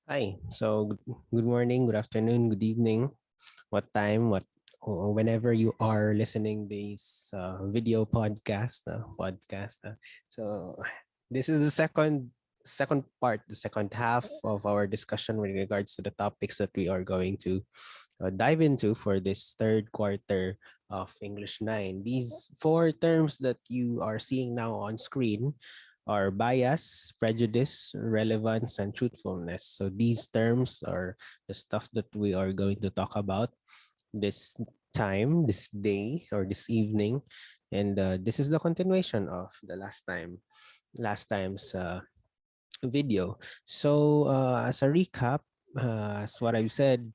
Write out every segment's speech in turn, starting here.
Hi. Good morning, good afternoon, good evening. What time? Or whenever you are listening this video podcast. So this is the second part, the second half of our discussion with regards to the topics that we are going to dive into for this third quarter of English 9. These four terms that you are seeing now on screen are bias, prejudice, relevance, and truthfulness. So these terms are the stuff that we are going to talk about this time, this day, or this evening. And this is the continuation of the last time's video. So, as a recap, as what I've said,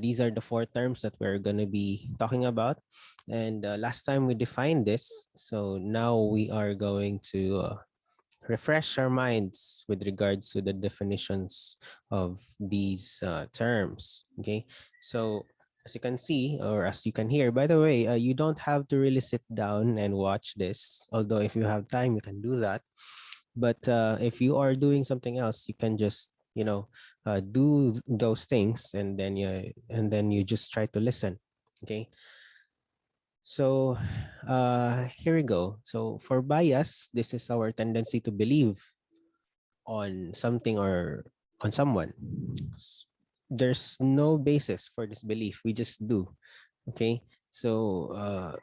these are the four terms that we're going to be talking about. And last time we defined this. So now we are going to refresh our minds with regards to the definitions of these terms. Okay. So, as you can see, or as you can hear, by the way, you don't have to really sit down and watch this. Although, if you have time, you can do that. But if you are doing something else, you can just do those things, and then you just try to listen. Okay. So here we go. So for bias, this is our tendency to believe on something or on someone. There's no basis for this belief. We just do. Okay. So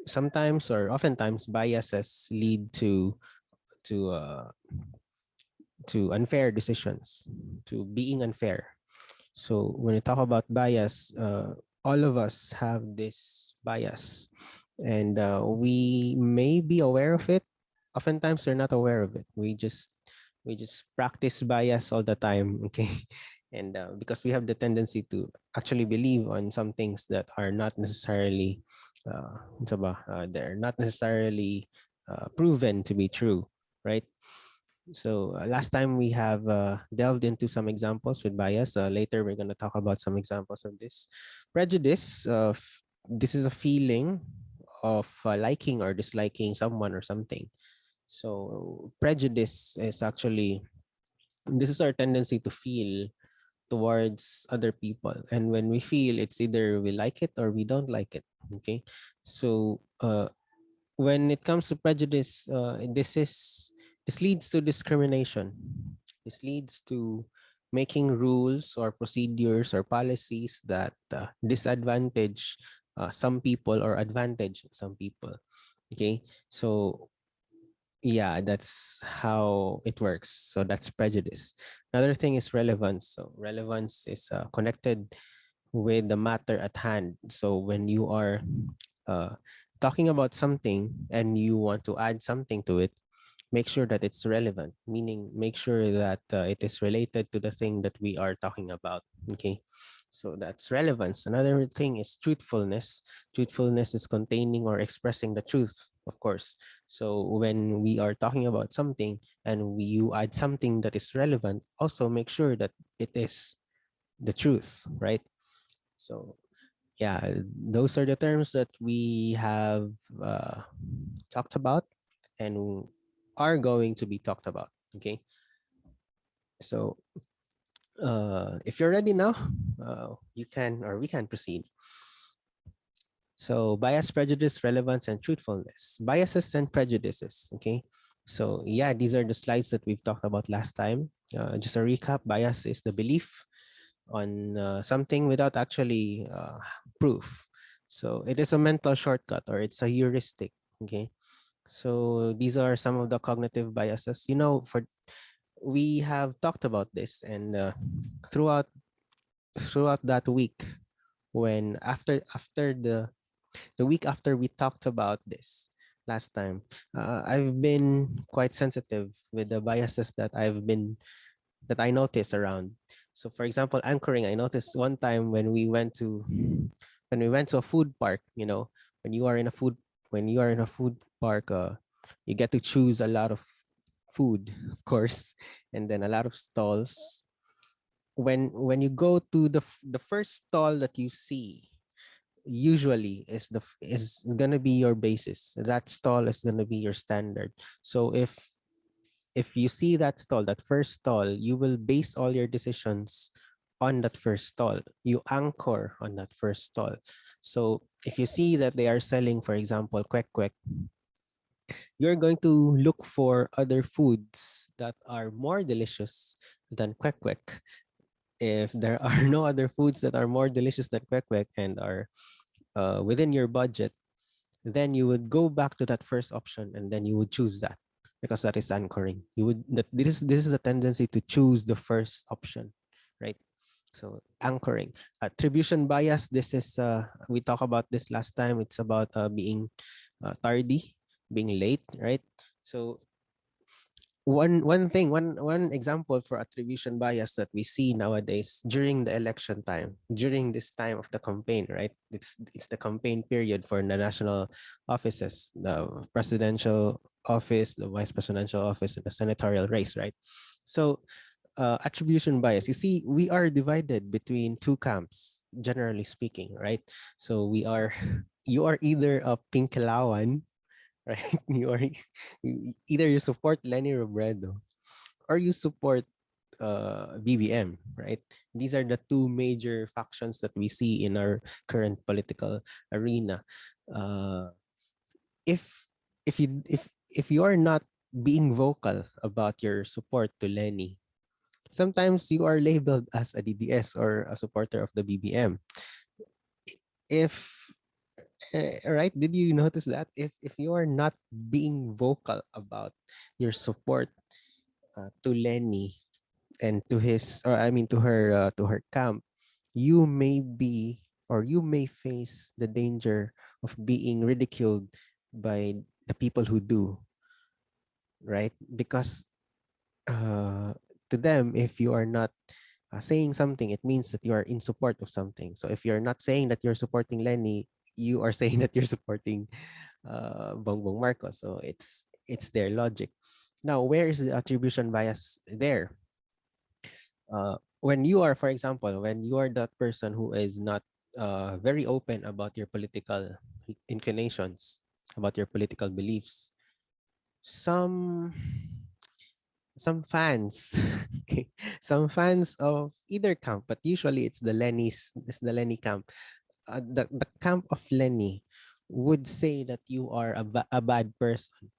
sometimes or oftentimes biases lead to uh, to unfair decisions, to being unfair. So when we talk about bias, all of us have this bias, and we may be aware of it. Oftentimes, we're not aware of it. We just practice bias all the time, okay? And because we have the tendency to actually believe on some things that are not necessarily, they're not necessarily proven to be true, right? So last time we have delved into some examples with bias. Later we're going to talk about some examples of this. Prejudice. This is a feeling of liking or disliking someone or something. So prejudice is actually, this is our tendency to feel towards other people, and when we feel, it's either we like it or we don't like it. Okay. So when it comes to prejudice, this leads to discrimination. This leads to making rules or procedures or policies that disadvantage some people or advantage some people. Okay, so yeah, that's how it works. So that's prejudice. Another thing is relevance. So relevance is connected with the matter at hand. So when you are uh, talking about something and you want to add something to it, make sure that it's relevant, meaning make sure that it is related to the thing that we are talking about. Okay. So that's relevance. Another thing is truthfulness. Truthfulness is containing or expressing the truth, of course. So when we are talking about something and you add something that is relevant, also make sure that it is the truth, right? So yeah, those are the terms that we have talked about and are going to be talked about. Okay. So if you're ready now, you can or we can proceed. So bias, prejudice, relevance, and truthfulness. Biases and prejudices. Okay. So yeah, these are the slides that we've talked about last time. Just a recap: bias is the belief on something without actually proof. So it is a mental shortcut or it's a heuristic. Okay. So these are some of the cognitive biases. For we have talked about this, and throughout that week, when after the week after we talked about this last time, I've been quite sensitive with the biases that I noticed around. So for example, anchoring, I noticed one time when we went to a food park, when you are in a food when you are in a food park, you get to choose a lot of food, of course, and then a lot of stalls. When you go to the first stall that you see, usually is gonna be your basis. That stall is gonna be your standard. So If you see that stall, that first stall, you will base all your decisions on that first stall. You anchor on that first stall. So if you see that they are selling, for example, kwek kwek, you're going to look for other foods that are more delicious than kwek kwek. If there are no other foods that are more delicious than kwek kwek and are within your budget, then you would go back to that first option and then you would choose that because that is anchoring. You would that this is a tendency to choose the first option, right? So anchoring, attribution bias. This is we talked about this last time. It's about being tardy, being late, right? So one example for attribution bias that we see nowadays during the election time, during this time of the campaign, right? It's the campaign period for the national offices, the presidential office, the vice presidential office, and the senatorial race, right? So attribution bias, you see, we are divided between two camps, generally speaking, right? So we are you are either a pinkilawan, right? Either you support Lenny Robredo or you support BBM, right? These are the two major factions that we see in our current political arena. Uh, if if you are not being vocal about your support to Lenny, sometimes you are labeled as a DDS or a supporter of the BBM. If right, did you notice that if you are not being vocal about your support to Lenny and to his, or I mean to her camp, you may be, or you may face the danger of being ridiculed by the people who do, right? Because to them, if you are not saying something, it means that you are in support of something. So if you're not saying that you're supporting Lenny, you are saying that you're supporting Bongbong Marcos. So it's their logic. Now, where is the attribution bias there? When you are, for example, when you are that person who is not very open about your political inclinations, about your political beliefs, some some fans, okay, some fans of either camp, but usually it's the Lenny camp. The camp of Lenny would say that you are a bad person,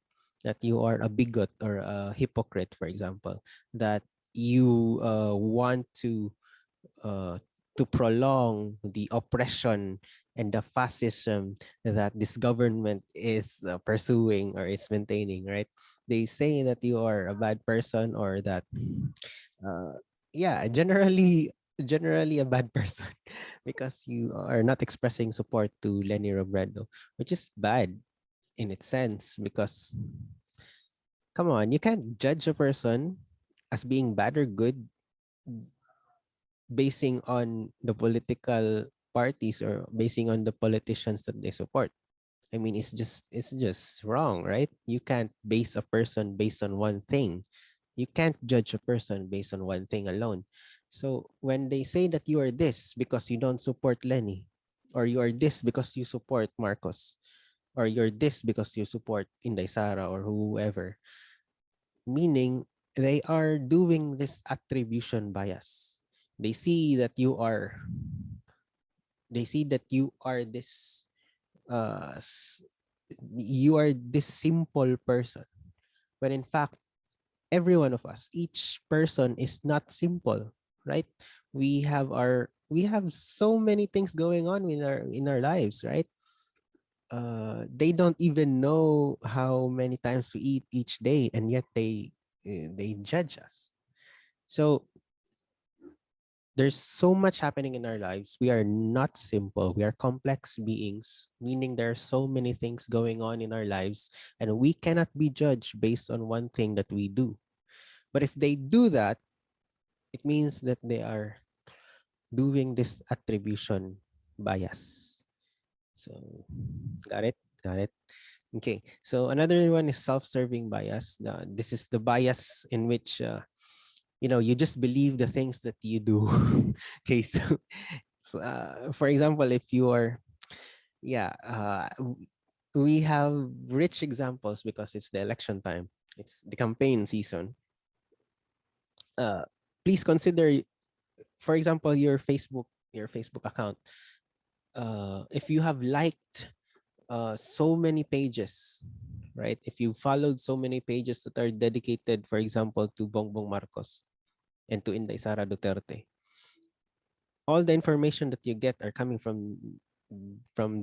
that you are a bigot or a hypocrite, for example, that you want uh, to prolong the oppression and the fascism that this government is pursuing or is maintaining, right? They say that you are a bad person or that, uh, yeah, generally a bad person because you are not expressing support to Lenny Robredo, which is bad in its sense because come on, you can't judge a person as being bad or good basing on the political parties or basing on the politicians that they support. I mean, it's just wrong, right? You can't base a person based on one thing. You can't judge a person based on one thing alone. So when they say that you are this because you don't support Lenny, or you are this because you support Marcos, or you're this because you support Inday Sara or whoever, meaning they are doing this attribution bias. They see that you are they see that uh s- you are this simple person when in fact every one of us, each person is not simple, right? We have so many things going on in our lives, right? They don't even know how many times we eat each day and yet they judge us. So there's so much happening in our lives. We are not simple. We are complex beings, meaning there are so many things going on in our lives, and we cannot be judged based on one thing that we do. But if they do that, it means that they are doing this attribution bias. So, got it? Got it? Okay. So, another one is self serving bias. This is the bias in which you just believe the things that you do. Okay, so for example, if you are, yeah, we have rich examples because it's the election time. it's the campaign season, uh, please consider, for example, your Facebook account. If you have liked so many pages, right? If you followed so many pages that are dedicated, for example, to Bongbong Marcos and to Inday Sara Duterte, all the information that you get are coming from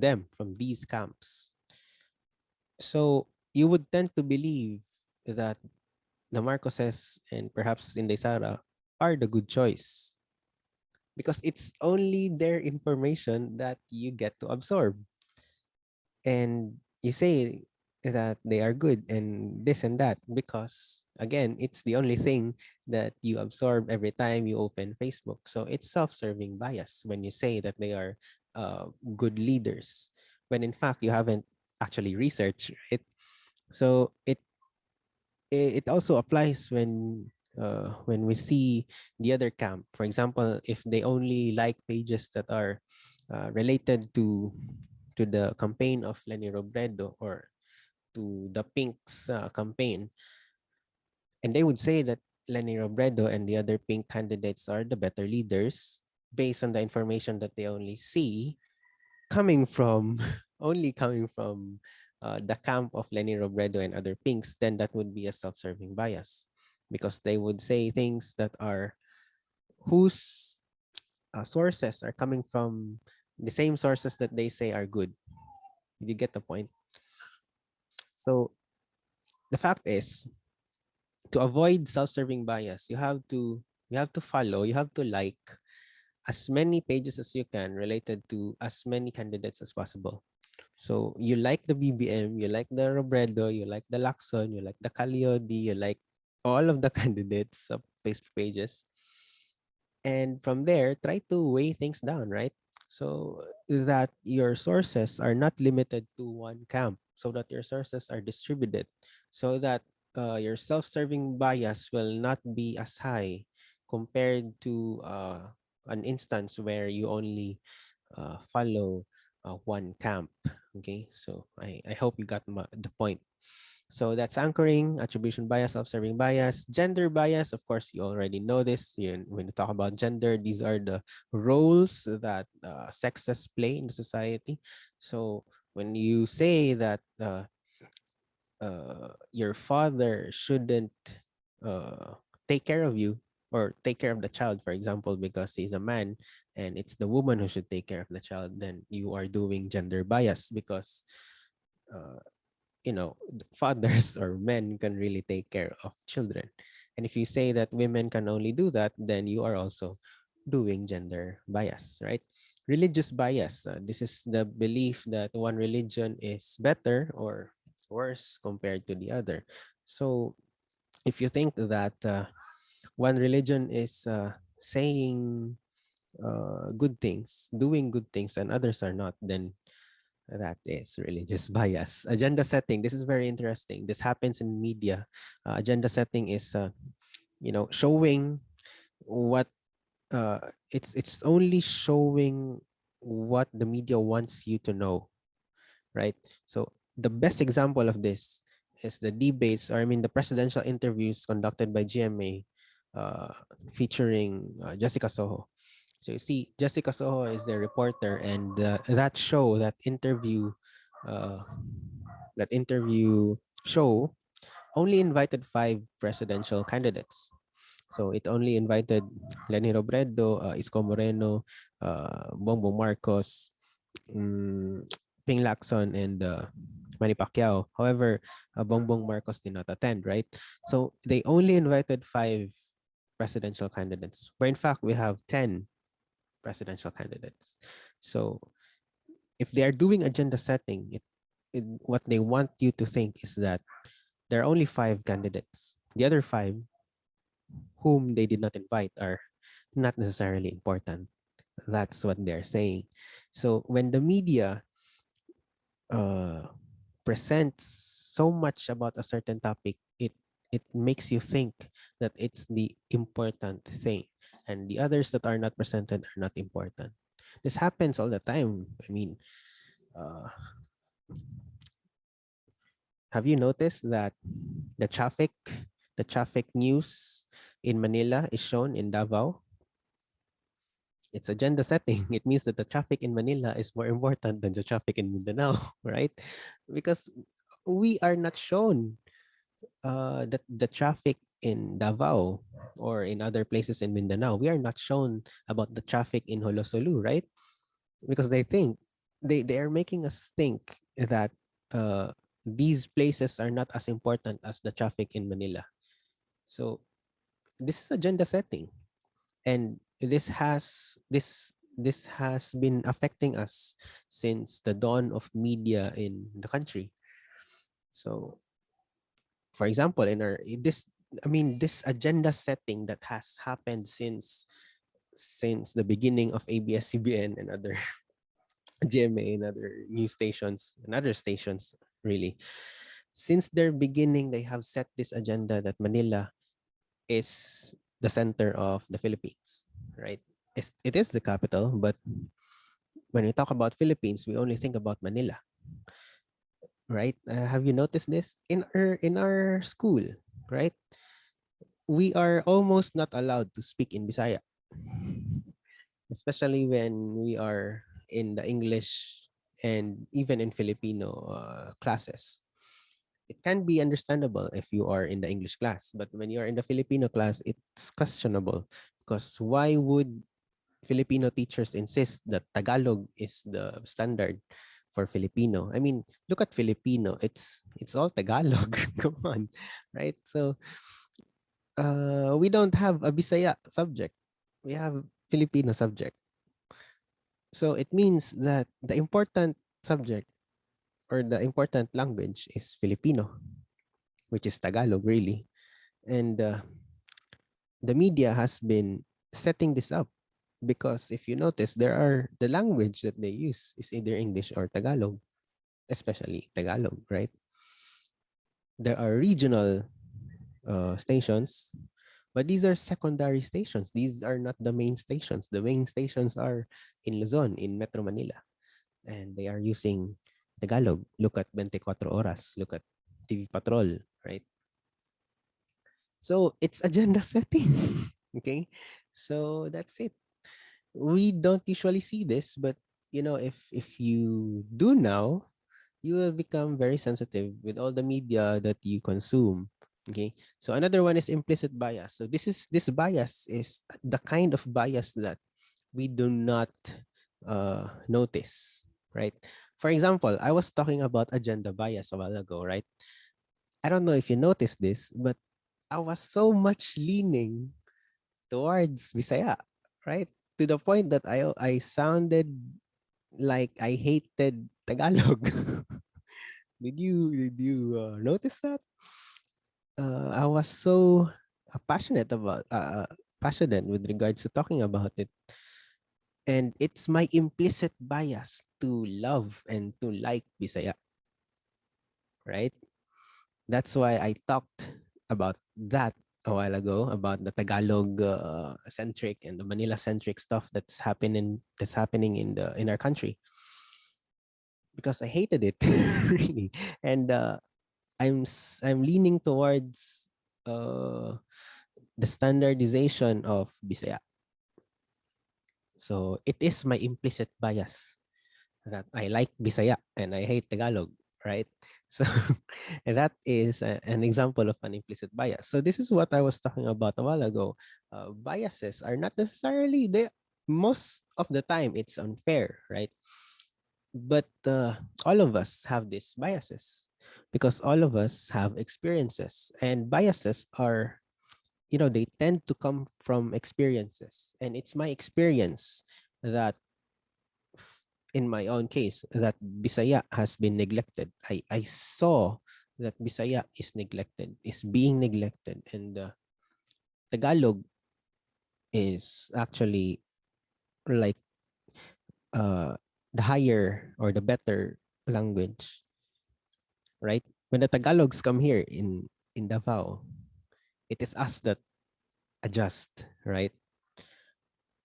them, from these camps. So you would tend to believe that the Marcoses and perhaps Inday Sara are the good choice because it's only their information that you get to absorb. And you say that they are good and this and that because again it's the only thing that you absorb every time you open Facebook, so it's self-serving bias when you say that they are good leaders when in fact you haven't actually researched it. So it also applies when we see the other camp. For example, if they only like pages that are related to the campaign of Lenny Robredo or to the Pink's campaign, and they would say that Lenny Robredo and the other Pink candidates are the better leaders based on the information that they only see coming from only coming from the camp of Lenny Robredo and other Pinks, then that would be a self-serving bias because they would say things that are whose sources are coming from the same sources that they say are good. Did you get the point? So the fact is, to avoid self-serving bias, you have to follow, you have to like as many pages as you can related to as many candidates as possible. So you like the BBM, you like the Robredo, you like the Lacson, you like the Caliodi, you like all of the candidates of Facebook pages. And from there, try to weigh things down, right? So that your sources are not limited to one camp, so that your sources are distributed, so that your self-serving bias will not be as high compared to an instance where you only follow one camp. Okay, so I hope you got the point. So that's anchoring, attribution bias, self-serving bias, gender bias. Of course, you already know this. When you talk about gender, these are the roles that sexes play in the society. So when you say that your father shouldn't uh, take care of you or take care of the child, for example, because he's a man and it's the woman who should take care of the child, then you are doing gender bias because uh, fathers or men can really take care of children. And if you say that women can only do that, then you are also doing gender bias, right? Religious bias. This is the belief that one religion is better or worse compared to the other. So if you think that one religion is saying good things, doing good things, and others are not, then that is religious bias. Agenda setting. This is very interesting. This happens in media. Agenda setting is, showing what it's only showing what the media wants you to know, right? So the best example of this is the debates, or I mean, the presidential interviews conducted by GMA, uh, featuring Jessica Soho. So you see, Jessica Soho is the reporter, and that show, uh, that interview show only invited five presidential candidates. So it only invited Lenny Robredo, Isko Moreno, Bongbong Marcos, um, Ping Lacson, and Manny Pacquiao. However, Bongbong Marcos did not attend, right? So they only invited five presidential candidates, where in fact we have 10 presidential candidates. So if they are doing agenda setting, what they want you to think is that there are only five candidates. The other five, whom they did not invite, are not necessarily important. That's what they're saying. So when the media uh, presents so much about a certain topic, it makes you think that it's the important thing, and the others that are not presented are not important. This happens all the time. I mean, uh, Have you noticed that the traffic, the traffic news in Manila is shown in Davao? It's agenda setting. It means that the traffic in Manila is more important than the traffic in Mindanao, right? Because we are not shown that the traffic in Davao or in other places in Mindanao. We are not shown about the traffic in Holosolu, right? Because they think they are making us think that these places are not as important as the traffic in Manila. So this is agenda setting, and this has been affecting us since the dawn of media in the country. So, for example, in our this I mean this agenda setting that has happened since the beginning of ABS-CBN and other GMA and other news stations and other stations, really. Since their beginning, they have set this agenda that Manila is the center of the Philippines, right? It is the capital, but when we talk about Philippines, we only think about Manila, right? Have you noticed this in our school, right? We are almost not allowed to speak in Bisaya, especially when we are in the English and even in Filipino classes. It can be understandable if you are in the English class, but when you are in the Filipino class, it's questionable because why would Filipino teachers insist that Tagalog is the standard for Filipino? I mean, look at Filipino. It's all Tagalog. Come on, right? So we don't have a Bisaya subject. We have Filipino subject. So it means that the important subject or the important language is Filipino, which is Tagalog, really. And the media has been setting this up because if you notice, the language that they use is either English or Tagalog, especially Tagalog, right? There are regional stations, but these are secondary stations. These are not the main stations. The main stations are in Luzon, in Metro Manila, and they are using Tagalog. Look at 24 Oras, look at TV Patrol, right? So it's agenda setting. Okay. So that's it. We don't usually see this, but if you do now, you will become very sensitive with all the media that you consume. Okay. So another one is implicit bias. So this bias is the kind of bias that we do not notice, right? For example, I was talking about agenda bias a while ago, right? I don't know if you noticed this, but I was so much leaning towards Bisaya, right? To the point that I sounded like I hated Tagalog. Did you notice that? I was so passionate with regards to talking about it, and it's my implicit bias to love and to like Bisaya, right? That's why I talked about that a while ago about the Tagalog centric and the Manila centric stuff that's happening in our country because I hated it really, and I'm leaning towards uh, the standardization of Bisaya. So it is my implicit bias that I like Bisaya and I hate Tagalog, right? So and that is an example of an implicit bias. So this is what I was talking about a while ago. Biases are not necessarily they most of the time it's unfair, right? But all of us have these biases because all of us have experiences, and biases are they tend to come from experiences, and it's my experience that in my own case that Bisaya has been neglected. I saw that Bisaya is being neglected, and Tagalog is actually like uh, the higher or the better language, right? When the Tagalogs come here in Davao, it is us that adjust, right?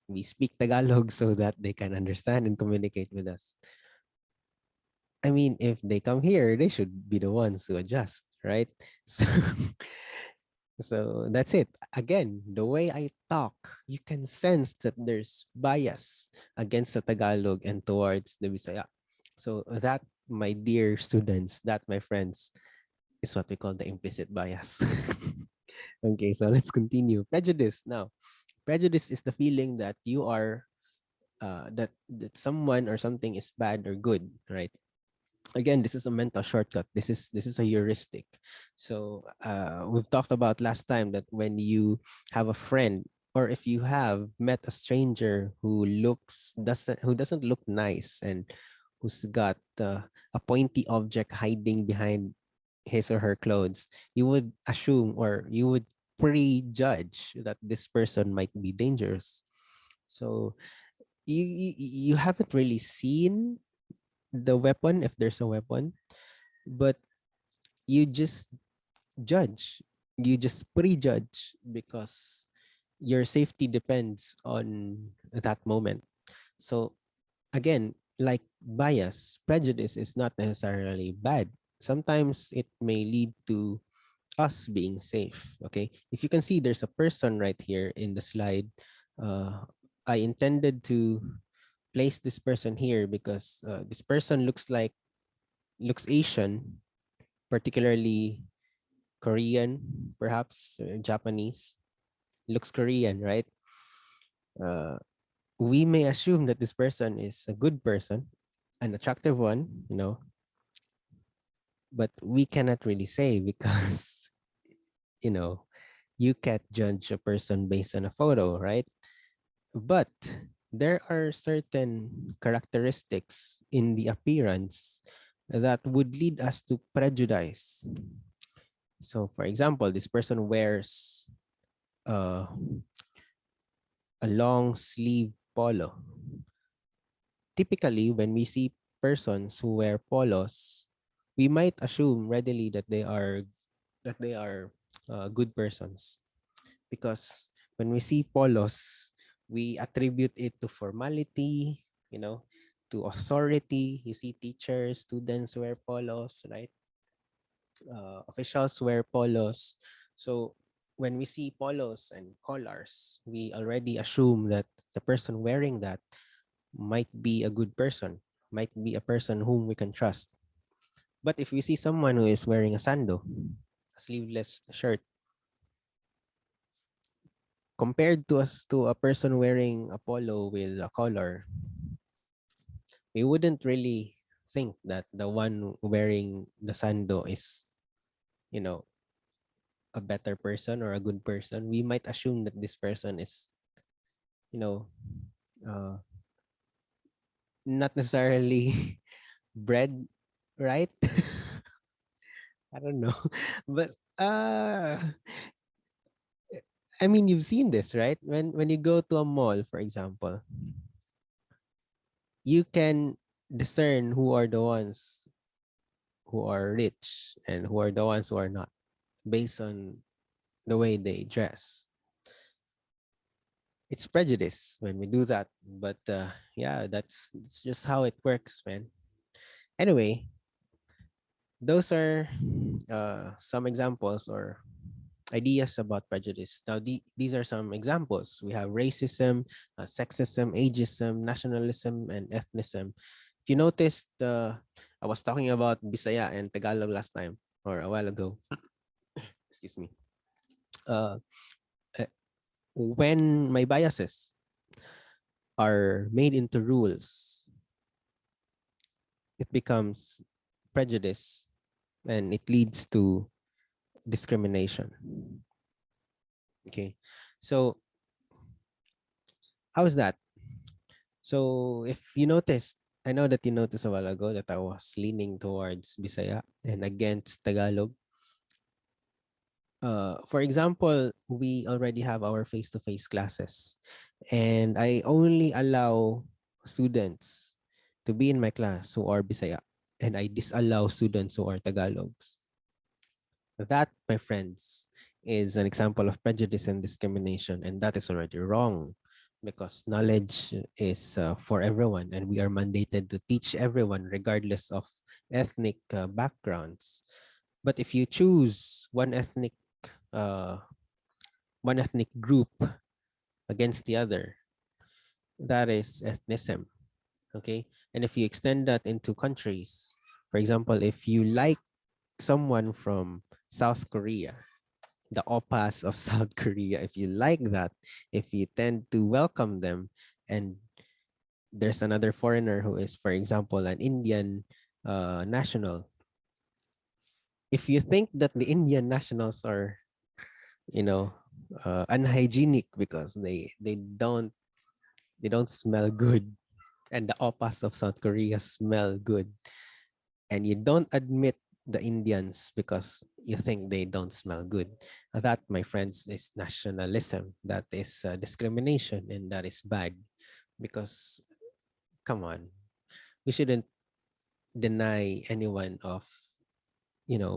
We speak Tagalog so that they can understand and communicate with us. I mean, if they come here, they should be the ones to adjust, right? So, so that's it. Again, the way I talk, you can sense that there's bias against the Tagalog and towards the Bisaya. So that, my dear students, that my friends, is what we call the implicit bias. Okay, so let's continue. Prejudice. Now, prejudice is the feeling that you are that someone or something is bad or good, right? Again, this is a mental shortcut. This is a heuristic. So we've talked about last time that when you have a friend, or if you have met a stranger who doesn't look nice, and who's got a pointy object hiding behind his or her clothes, you would assume, or you would prejudge that this person might be dangerous. So you haven't really seen the weapon, if there's a weapon, but you just judge, you just prejudge, because your safety depends on that moment. So again, like bias, prejudice is not necessarily bad. Sometimes it may lead to us being safe. Okay, if you can see, there's a person right here in the slide. I intended to place this person here because this person looks Asian, particularly Korean, perhaps Japanese. Looks Korean, right? Uh, we may assume that this person is a good person, an attractive one, but we cannot really say because, you know, you can't judge a person based on a photo, right? But there are certain characteristics in the appearance that would lead us to prejudice. So, for example, this person wears uh, a long sleeve polo. Typically, when we see persons who wear polos, we might assume readily that they are good persons, because when we see polos, we attribute it to formality, to authority. You see teachers, students wear polos, right? Officials wear polos. So when we see polos and collars, we already assume that the person wearing that might be a good person, might be a person whom we can trust. But if we see someone who is wearing a sando, a sleeveless shirt, compared to us to a person wearing a polo with a collar, we wouldn't really think that the one wearing the sando is, you know, a better person or a good person. We might assume that this person is, you know, uh, not necessarily bred right. I don't know, but I mean, you've seen this, right? When you go to a mall, for example, you can discern who are the ones who are rich and who are the ones who are not, based on the way they dress. It's prejudice when we do that, but yeah, that's just how it works, man. Anyway, those are some examples or ideas about prejudice. Now, these are some examples. We have racism, sexism, ageism, nationalism, and ethnicism. If you noticed, I was talking about Bisaya and Tagalog last time, or a while ago. Excuse me. Uh, uh, when my biases are made into rules, it becomes prejudice, and it leads to discrimination. Okay, so how is that? So if you noticed, I know that you noticed a while ago that I was leaning towards Bisaya and against Tagalog. For example, we already have our face-to-face classes, and I only allow students to be in my class who are Bisaya, and I disallow students who are Tagalogs. That, my friends, is an example of prejudice and discrimination, and that is already wrong. because knowledge is for everyone, and we are mandated to teach everyone regardless of ethnic backgrounds. But if you choose uh, one ethnic group against the other, that is ethnicism. Okay, and if you extend that into countries, for example, if you like someone from South Korea, the oppas of South Korea, if you like that, if you tend to welcome them, and there's another foreigner who is, for example, an Indian national, if you think that the Indian nationals are, you know, unhygienic because they don't smell good, and the oppas of South Korea smell good, and you don't admit the Indians because you think they don't smell good. That, my friends, is nationalism. That is discrimination, and that is bad. Because, come on, we shouldn't deny anyone of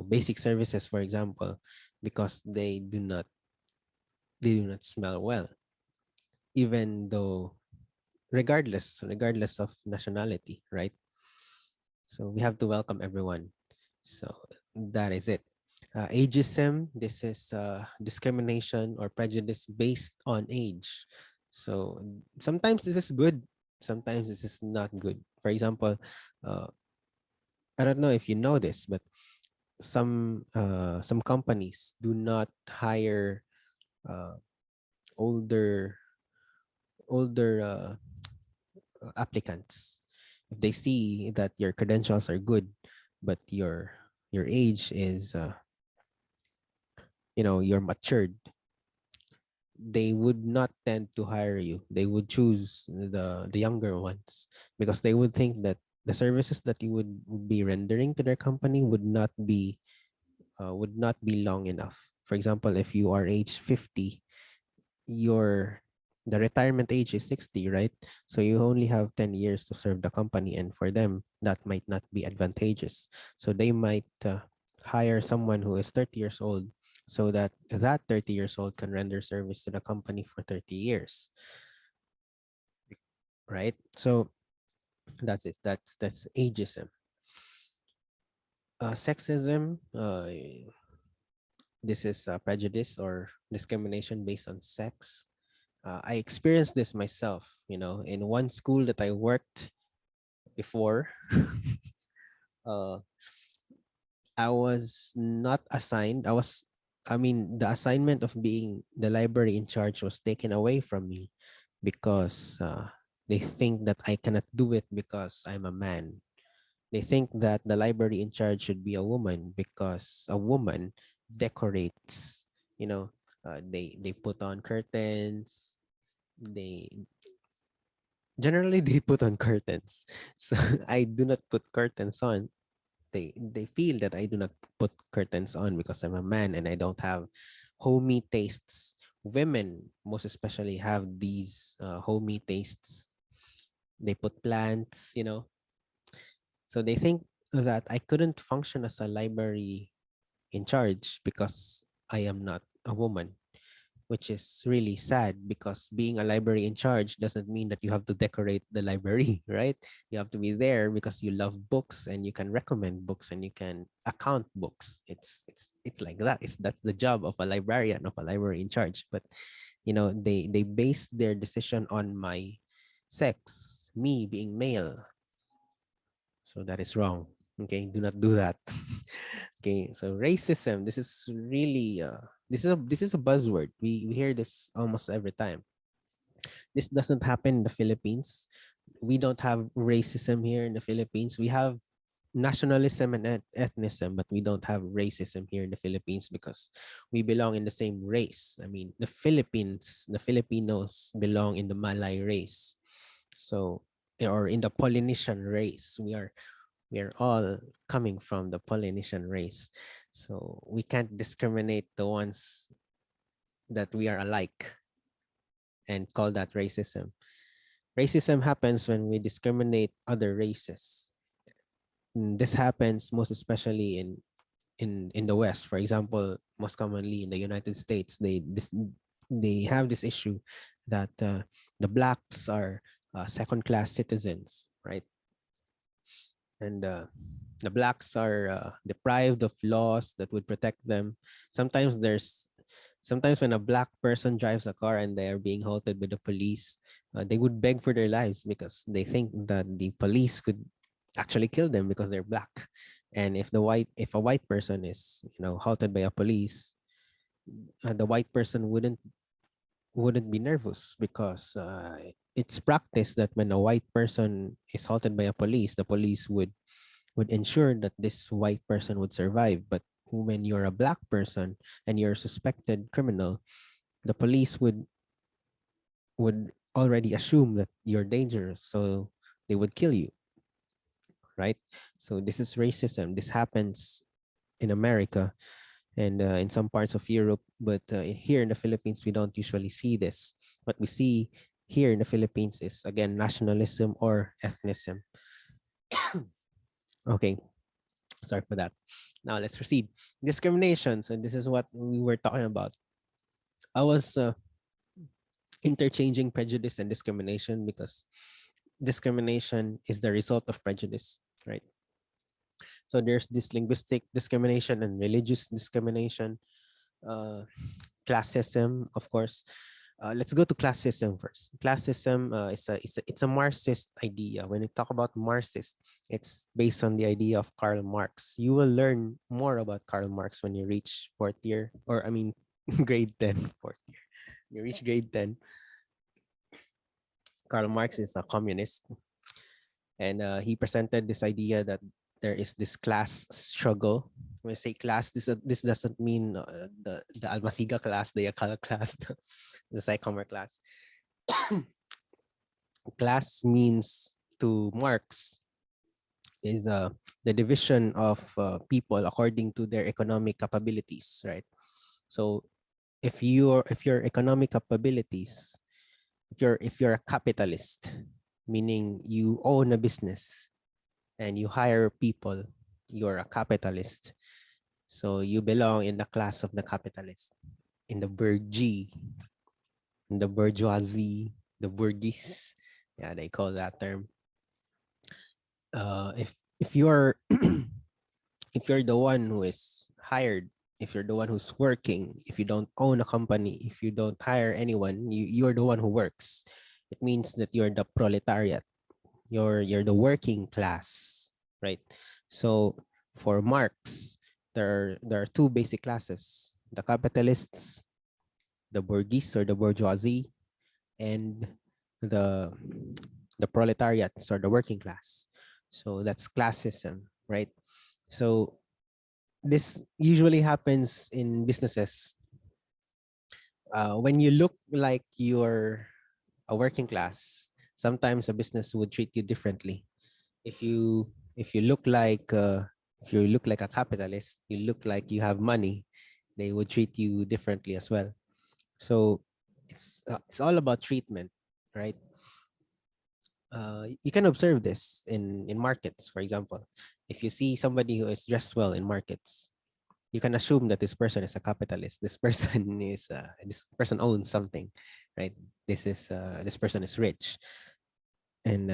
basic services, for example, because they do not smell well, even though regardless of nationality, right? So we have to welcome everyone. So that is it. Ageism, this is discrimination or prejudice based on age. So sometimes this is good, sometimes this is not good. For example, uh, I don't know if you know this, but some companies do not hire uh, older older applicants if they see that your credentials are good, but your age is you're matured. They would not tend to hire you. They would choose the younger ones because they would think that the services that you would be rendering to their company would not be long enough. For example, if you are age 50, your the retirement age is 60, right? So you only have 10 years to serve the company, and for them that might not be advantageous. So they might hire someone who is 30 years old, so that 30 years old can render service to the company for 30 years, right? So that's it. That's ageism. Sexism, this is prejudice or discrimination based on sex. I experienced this myself, in one school that I worked before. uh, I was not assigned. The assignment of being the library in charge was taken away from me because they think that I cannot do it because I'm a man. They think that the library in charge should be a woman because a woman decorates, they put on curtains. They Generally they put on curtains. So I do not put curtains on. They feel that I do not put curtains on because I'm a man and I don't have homey tastes. Women most especially have these homey tastes. They put plants, so they think that I couldn't function as a library in charge because I am not a woman, which is really sad because being a library in charge doesn't mean that you have to decorate the library, right? You have to be there because you love books and you can recommend books and you can account books. It's like that. That's the job of a librarian, of a library in charge. But they base their decision on my sex, me being male. So that is wrong. Okay, do not do that. Okay, so racism. This is a buzzword. We hear this almost every time. This doesn't happen in the Philippines. We don't have racism here in the Philippines. We have nationalism and ethnicism, but we don't have racism here in the Philippines because we belong in the same race. I mean, the Filipinos belong in the Malay race. So, or in the Polynesian race. We are all coming from the Polynesian race. So we can't discriminate the ones that we are alike and call that racism. Racism happens when we discriminate other races. This happens most especially in the West. For example, most commonly in the United States, they have this issue that the blacks are second-class citizens, right? And the blacks are deprived of laws that would protect them. Sometimes sometimes when a black person drives a car and they are being halted by the police, they would beg for their lives because they think that the police could actually kill them because they're black. And if a white person is, halted by a police, the white person wouldn't be nervous because it's practice that when a white person is halted by a police, the police would ensure that this white person would survive. But when you're a black person and you're a suspected criminal, the police would already assume that you're dangerous, so they would kill you, right? So this is racism. This happens in America and in some parts of Europe, but here in the Philippines, we don't usually see this. What we see here in the Philippines is, again, nationalism or ethnicism. Okay, sorry for that. Now let's proceed. Discrimination. So this is what we were talking about. I was interchanging prejudice and discrimination because discrimination is the result of prejudice, right? So there's this linguistic discrimination and religious discrimination, uh, classism, of course. Let's go to classism first. Classism it's a Marxist idea. When we talk about Marxist, it's based on the idea of Karl Marx. You will learn more about Karl Marx when you reach fourth year, or I mean, grade 10, fourth year. You reach grade 10. Karl Marx is a communist, and he presented this idea that there is this class struggle. When I say class, this doesn't mean the Almasiga class, the Yakala class, the Sycamore class. Class means to Marx is the division of people according to their economic capabilities, right? So if your economic capabilities, if you're a capitalist, meaning you own a business and you hire people, you're a capitalist. So you belong in the class of the capitalist, in the bourgeois, in the bourgeoisie, the bourgeois. Yeah, they call that term. If you're if you're the one who is hired, if you're the one who's working, if you don't own a company, if you don't hire anyone, you're the one who works. It means that you're the proletariat. You're the working class, right? So for Marx, there are two basic classes: the capitalists, the bourgeois or the bourgeoisie, and the the proletariats or the working class. So that's classism, right? So this usually happens in businesses. When you look like you're a working class, sometimes a business would treat you differently. If you if you look like if you look like a capitalist, you look like you have money, they would treat you differently as well. So it's all about treatment, right? You can observe this in markets, for example. If you see somebody who is dressed well in markets, you can assume that this person is a capitalist. This person this person owns something, right? This person is rich, and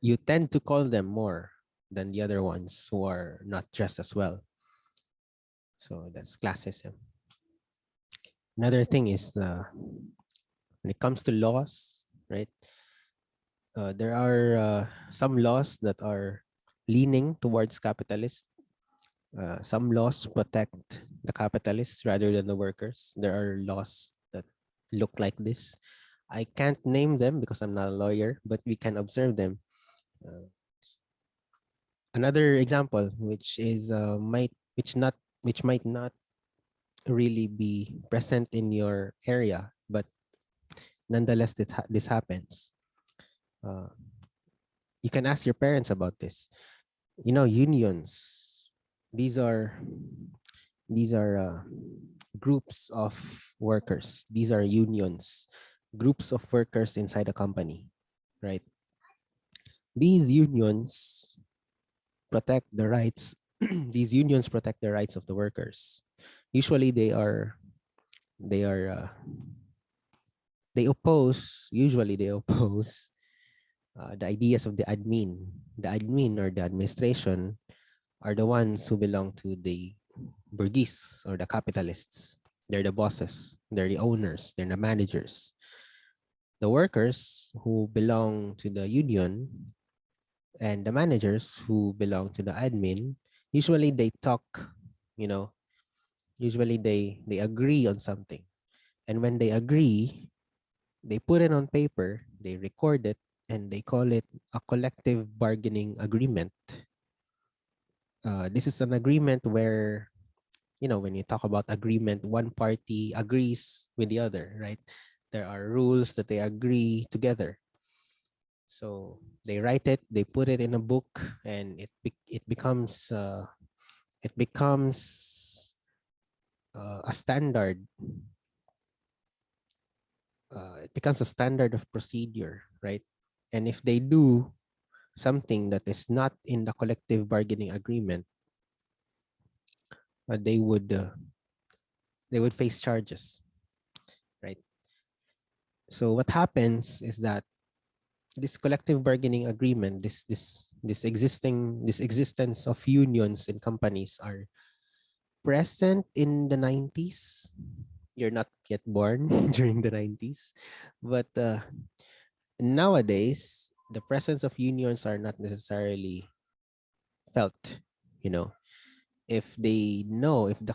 you tend to call them more than the other ones who are not dressed as well. So that's classism. Another thing is when it comes to laws, right? There are some laws that are leaning towards capitalist. Some laws protect the capitalists rather than the workers. There are laws that look like this. I can't name them because I'm not a lawyer, but we can observe them. Uh, Another example, which is which might not really be present in your area, but nonetheless, this happens. Uh, you can ask your parents about this. Unions. These are these are groups of workers. These are unions, groups of workers inside a company, right? These unions protect the rights. These unions protect the rights of the workers. Usually, they are usually they oppose the ideas of the admin. The admin or the administration are the ones who belong to the burgess or the capitalists. They're the bosses, they're the owners, they're the managers. The workers who belong to the union and the managers who belong to the admin, usually they talk, you know, usually they agree on something. And when they agree, they put it on paper, they record it, and they call it a collective bargaining agreement. This is an agreement where, when you talk about agreement, one party agrees with the other, right? There are rules that they agree together. So they write it, they put it in a book, and it becomes a standard. It becomes a standard of procedure, right? And if they do something that is not in the collective bargaining agreement, uh, they would uh, they would face charges, right? So what happens is that this collective bargaining agreement, this existence of unions in companies are present in the 90s. You're not yet born during the 90s, but nowadays the presence of unions are not necessarily felt. You know, if the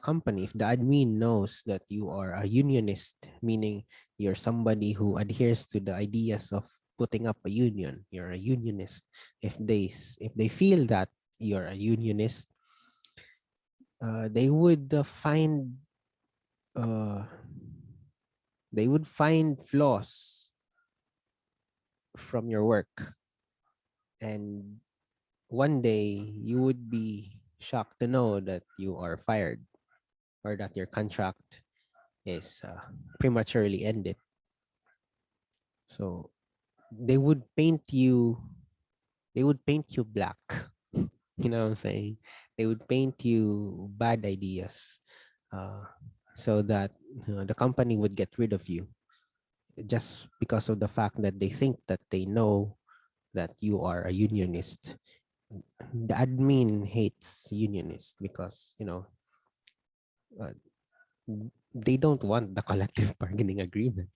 company, if the admin knows that you are a unionist, meaning you're somebody who adheres to the ideas of putting up a union, you're a unionist. If they feel that you're a unionist, they would uh, find flaws from your work, and one day you would be shocked to know that you are fired, or that your contract is prematurely ended. So they would paint you black. You know what I'm saying? They would paint you bad ideas, uh, so that the company would get rid of you just because of the fact that they think that they know that you are a unionist. The admin hates unionists because uh, they don't want the collective bargaining agreement,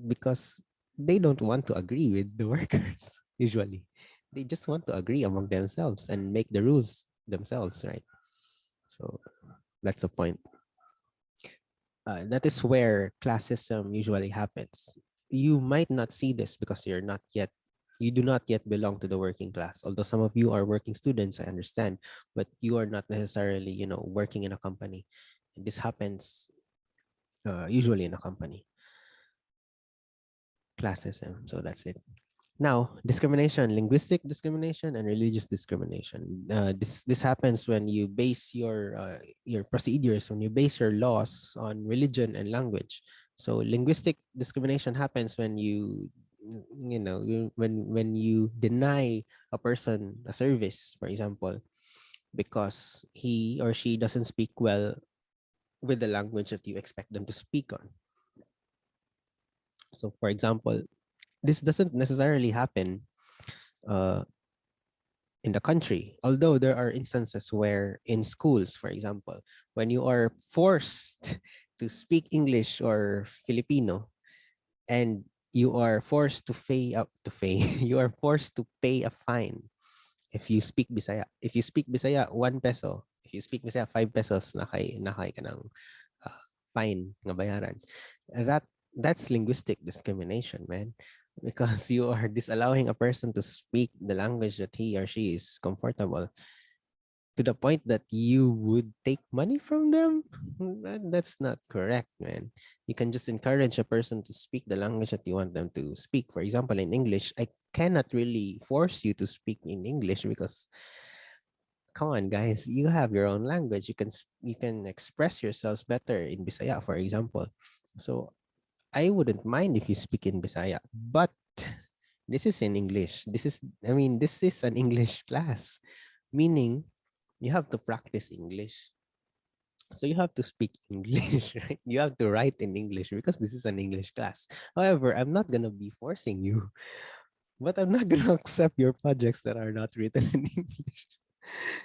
because they don't want to agree with the workers. Usually they just want to agree among themselves and make the rules themselves, right? So that's the point. That is where classism usually happens. You might not see this because you do not yet belong to the working class. Although some of you are working students, I understand, but you are not necessarily, working in a company. This happens usually in a company. Classism. So that's it. Now, discrimination, linguistic discrimination, and religious discrimination. This happens when you base your procedures, when you base your laws on religion and language. So, linguistic discrimination happens when when you deny a person a service, for example, because he or she doesn't speak well with the language that you expect them to speak on. So, for example, this doesn't necessarily happen uh, in the country. Although there are instances where in schools, for example, when you are forced to speak English or Filipino, and you are forced to pay you are forced to pay a fine if you speak Bisaya. If you speak Bisaya, 1 peso. If you speak Bisaya, 5 pesos, nakay ka ng fine nga bayaran. That's linguistic discrimination, man. Because you are disallowing a person to speak the language that he or she is comfortable, to the point that you would take money from them. That's not correct, man. You can just encourage a person to speak the language that you want them to speak. For example, in English, I cannot really force you to speak in English because, come on, guys, you have your own language. You can express yourselves better in Bisaya, for example. So I wouldn't mind if you speak in Bisaya, but this is in English. This is an English class, meaning you have to practice English. So you have to speak English, right? You have to write in English because this is an English class. However, I'm not gonna be forcing you, but I'm not gonna accept your projects that are not written in English.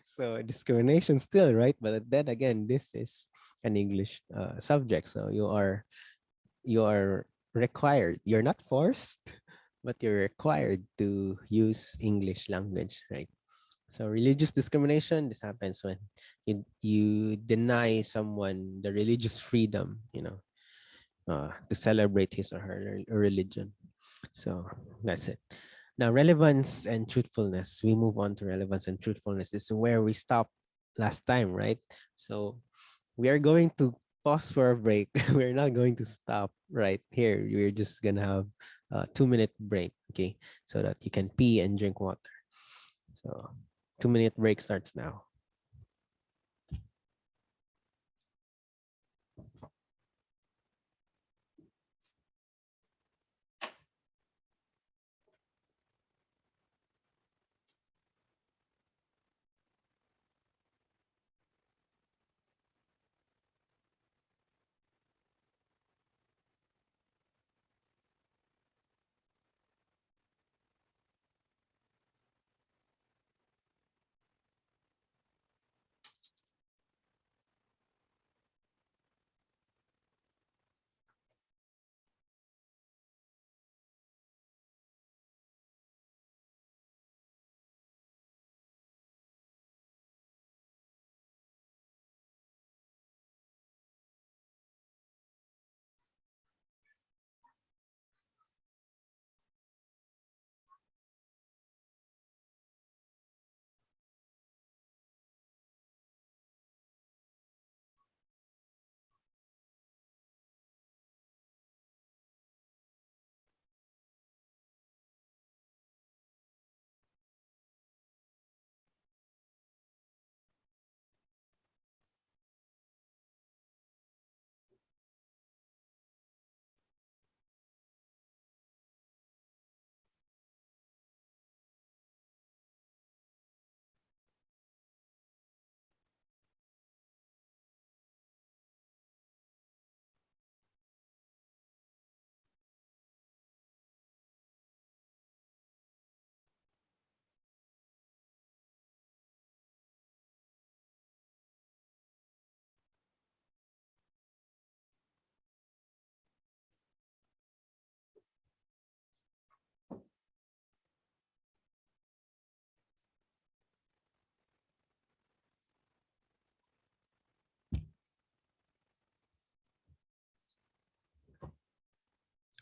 So discrimination still, right? But then again, this is an English subject, so you are required. You're not forced, but you're required to use English language, right? So religious discrimination, this happens when you deny someone the religious freedom, to celebrate his or her religion. So that's it. Now, relevance and truthfulness. We move on to relevance and truthfulness. This is where we stopped last time, right? So we are going to pause for a break. We're not going to stop right here. We're just gonna have a 2 minute break, okay, so that you can pee and drink water. So 2 minute break starts now.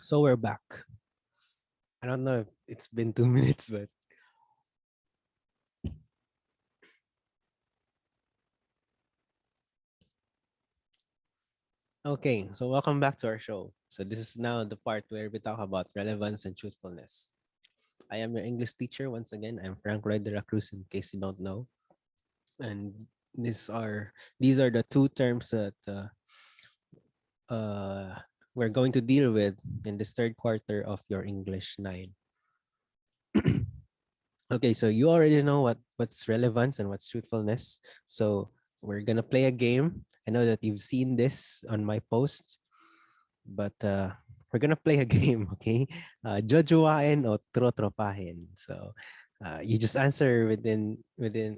So we're back. I don't know if it's been 2 minutes, but okay. So welcome back to our show. So this is now the part where we talk about relevance and truthfulness. I am your English teacher once again. I'm Frank Roy de la Cruz, in case you don't know. And these are the two terms that uh, we're going to deal with in this third quarter of your English 9. Okay, so you already know what's relevance and what's truthfulness. So we're gonna play a game. I know that you've seen this on my post, but we're gonna play a game, okay? Jojowain o trotropahin. So you just answer within.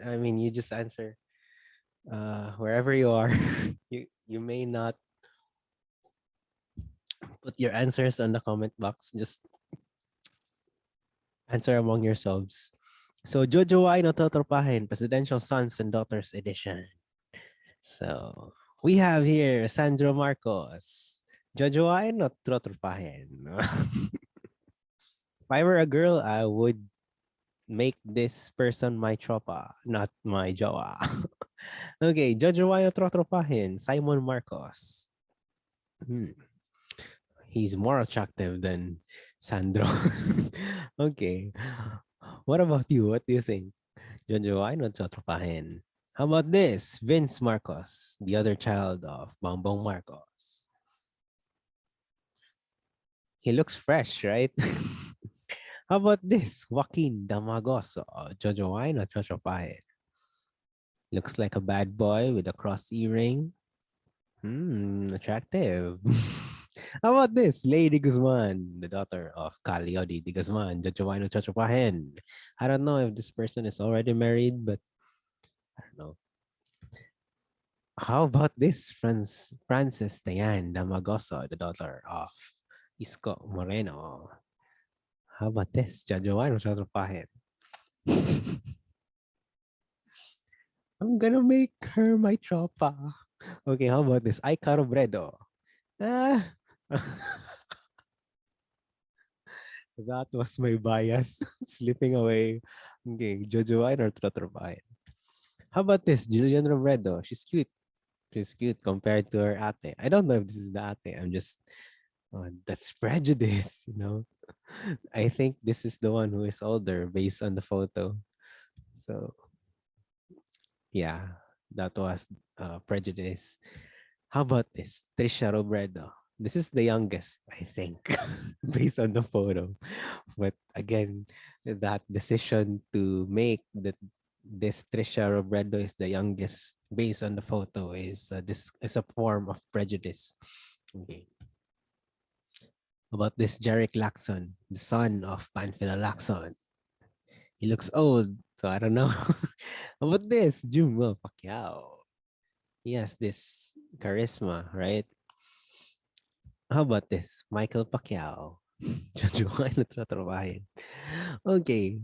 I mean, you just answer wherever you are. You may not put your answers on the comment box. Just answer among yourselves. So Jojowain o trotropahin, Presidential Sons and Daughters Edition. So we have here Sandro Marcos. Jojowain o trotropahin? If I were a girl, I would make this person my tropa, not my jowa. Okay, Jojowain o trotropahin? Simon Marcos. Hmm. He's more attractive than Sandro. Okay. What about you? What do you think? Jojowain o trotropahin? How about this? Vince Marcos, the other child of Bongbong Marcos. He looks fresh, right? How about this? Joaquin Damagoso, Jojowain o trotropahin? Looks like a bad boy with a cross earring. Attractive. How about this? Lady Guzman, the daughter of Caliodi de Guzman, Jojoano Chochopahen. I don't know if this person is already married, but I don't know. How about this? Frances Dayan Damagoso, the daughter of Isko Moreno. How about this? Jojoano Chochopahen. I'm gonna make her my tropa. Okay, how about this? Ay Carobredo. Ah. That was my bias slipping away. Okay, Jojo Wine or Trotropahin. How about this? Jillian Robredo. She's cute. She's cute compared to her ate. I don't know if this is the ate. I'm just, that's prejudice, you know. I think this is the one who is older based on the photo. So, yeah, that was prejudice. How about this? Trisha Robredo. This is the youngest, I think, based on the photo. But again, that decision to make that this Trisha Robredo is the youngest based on the photo is this is a form of prejudice. Okay. About this Jerick Lacson, the son of Panfilo Lacson. He looks old, so I don't know. About this Jumbo Pacquiao. He has this charisma, right? How about this Michael Pacquiao? Jojoan na tatrabahin. Okay.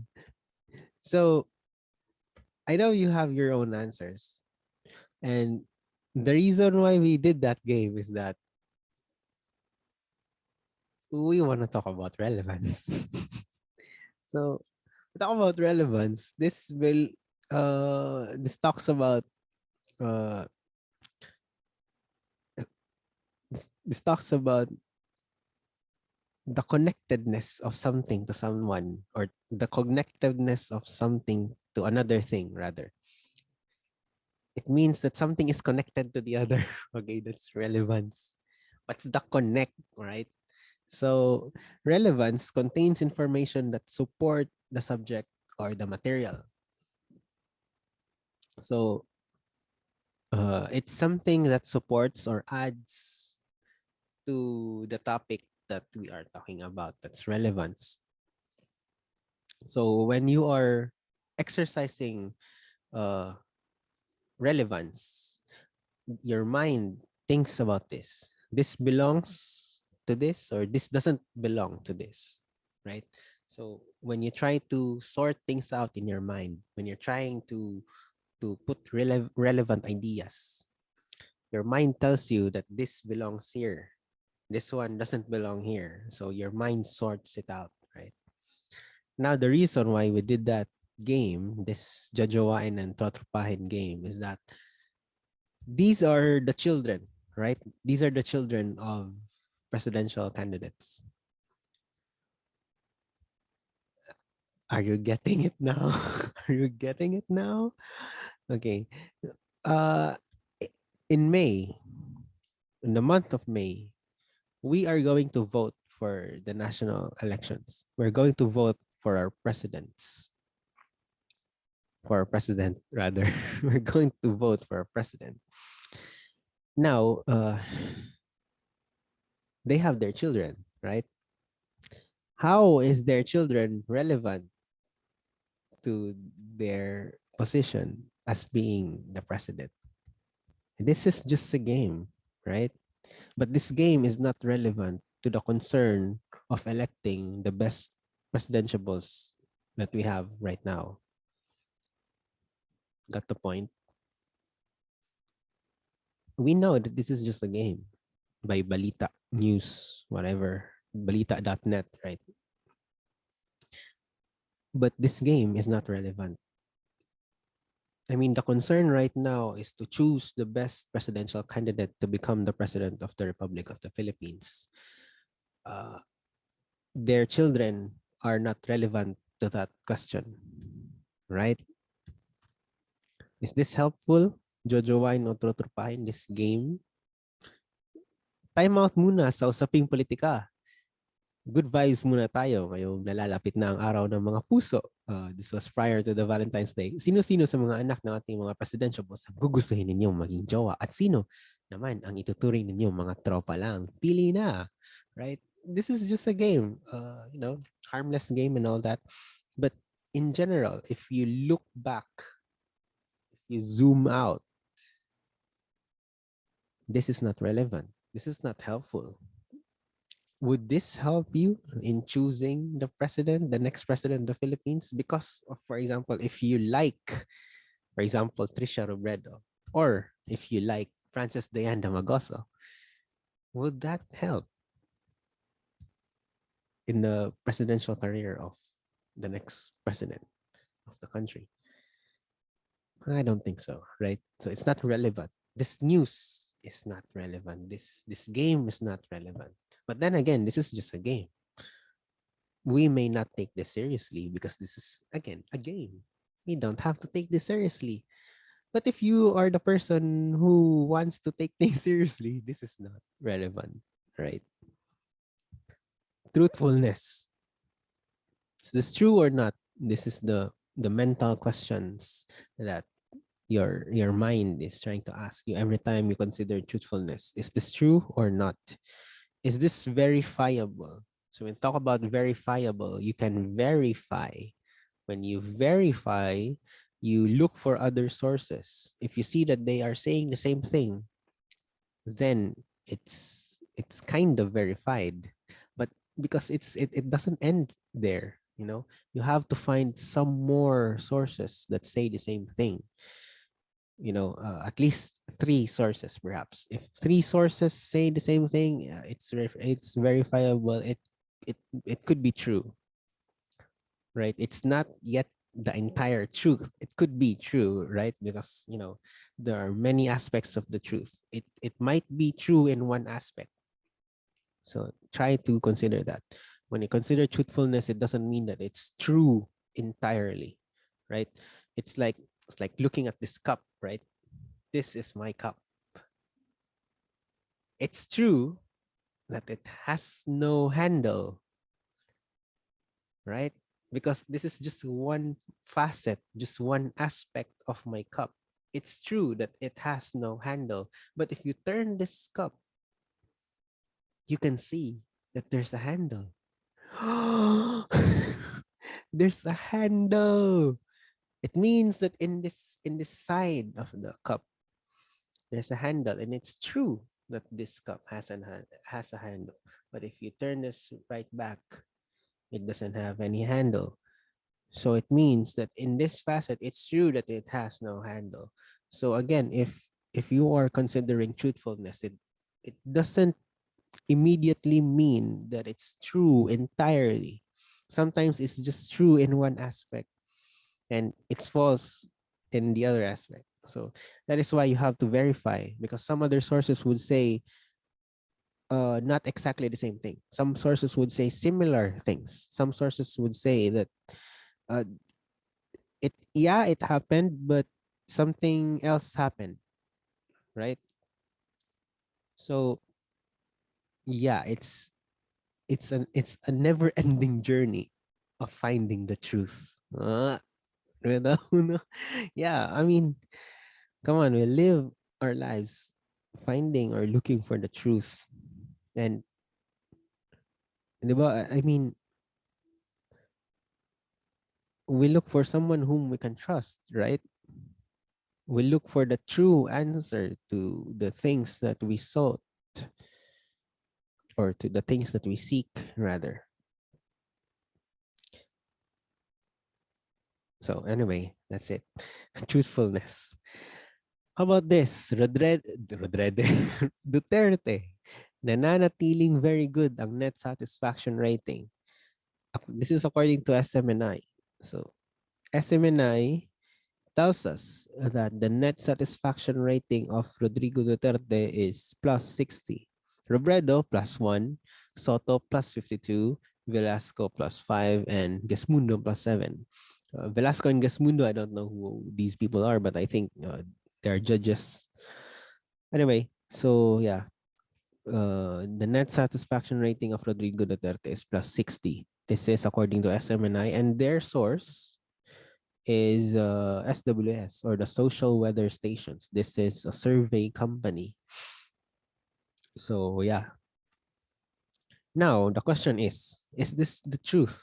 So I know you have your own answers. And the reason why we did that game is that we want to talk about relevance. So to talk about relevance, this talks about uh this talks about the connectedness of something to someone, or the connectedness of something to another thing rather. It means that something is connected to the other. Okay, that's relevance. What's the connect, right? So relevance contains information that support the subject or the material. So it's something that supports or adds to the topic that we are talking about. That's relevance. So when you are exercising uh, relevance, your mind thinks about this. This belongs to this, or this doesn't belong to this, right? So when you try to sort things out in your mind, when you're trying to put relevant ideas, your mind tells you that this belongs here. This one doesn't belong here. So your mind sorts it out, right? Now the reason why we did that game, this Jajawain and Totropahin game, is that these are the children, right? These are the children of presidential candidates. Are you getting it now? Are you getting it now? Okay. Uh, in May, in the month of May, we are going to vote for the national elections. We're going to vote for our presidents, for our president, rather. We're going to vote for our president. Now, they have their children, right? How is their children relevant to their position as being the president? This is just a game, right? But this game is not relevant to the concern of electing the best presidentiables that we have right now. Got the point? We know that this is just a game by Balita News, whatever, balita.net, right? But this game is not relevant. I mean, the concern right now is to choose the best presidential candidate to become the president of the Republic of the Philippines. Uh, their children are not relevant to that question, right? Is this helpful? Jojo Wine o Trotropahin, this game? Time out muna sa usaping politika. good vibes muna tayo ngayong nalalapit na ang araw ng mga puso. This was prior to the Valentine's Day. Sino-sino sa mga anak ng ating mga presidential boss ang gugustuhin ninyong maging jowa? At sino naman ang ituturing ninyong mga tropa lang? Pili na, right? This is just a game, harmless game and all that. But in general, if you look back, if you zoom out, this is not relevant. This is not helpful. Would this help you in choosing the president, the next president of the Philippines? Because, for example, if you like, for example, Trisha Robredo, or if you like Francis Dayan Damagoso, would that help in the presidential career of the next president of the country? I don't think so, right? So it's not relevant. This news is not relevant. This game is not relevant. But then again, this is just a game. We may not take this seriously because this is, again, a game. We don't have to take this seriously. But if you are the person who wants to take things seriously, this is not relevant, right? Truthfulness. Is this true or not? This is the mental questions that your mind is trying to ask you every time you consider truthfulness. Is this true or not? Is this verifiable? So when we talk about verifiable, you can verify. When you verify, you look for other sources. If you see that they are saying the same thing, then it's kind of verified. But because it doesn't end there, you have to find some more sources that say the same thing. At least three sources, perhaps. If three sources say the same thing, it's verifiable. It could be true, right? It's not yet the entire truth. It could be true, right? Because there are many aspects of the truth. It might be true in one aspect. So try to consider that. When you consider truthfulness, it doesn't mean that it's true entirely, right? It's like looking at this cup, right? This is my cup. It's true that it has no handle, right? Because this is just one facet, just one aspect of my cup. It's true that it has no handle, but if you turn this cup, you can see that there's a handle. There's a handle. It means that in this side of the cup, there's a handle, and it's true that this cup has a handle. But if you turn this right back, it doesn't have any handle. So it means that in this facet, it's true that it has no handle. So again, if you are considering truthfulness, it doesn't immediately mean that it's true entirely. Sometimes it's just true in one aspect and it's false in the other aspect. So that is why you have to verify, because some other sources would say not exactly the same thing. Some sources would say similar things. Some sources would say that uh, it happened, but something else happened, right? So yeah, it's a never ending journey of finding the truth. No? Yeah, I mean, come on, we live our lives finding or looking for the truth. And, di ba, I mean, we look for someone whom we can trust, right? We look for the true answer to the things that we sought, or to the things that we seek, rather. So anyway, that's it. Truthfulness. How about this? Rodrede. Duterte. Nananatiling very good ang net satisfaction rating. This is according to SMNI. So SMNI tells us that the net satisfaction rating of Rodrigo Duterte is plus 60. Robredo plus 1, Soto plus 52, Velasco plus 5, and Gesmundo plus 7. Velasco and Gesmundo, I don't know who these people are, but I think they're judges. Anyway, so yeah. the net satisfaction rating of Rodrigo Duterte is plus 60. This is according to SMNI, and their source is SWS, or the Social Weather Stations. This is a survey company. So yeah. Now the question is this the truth?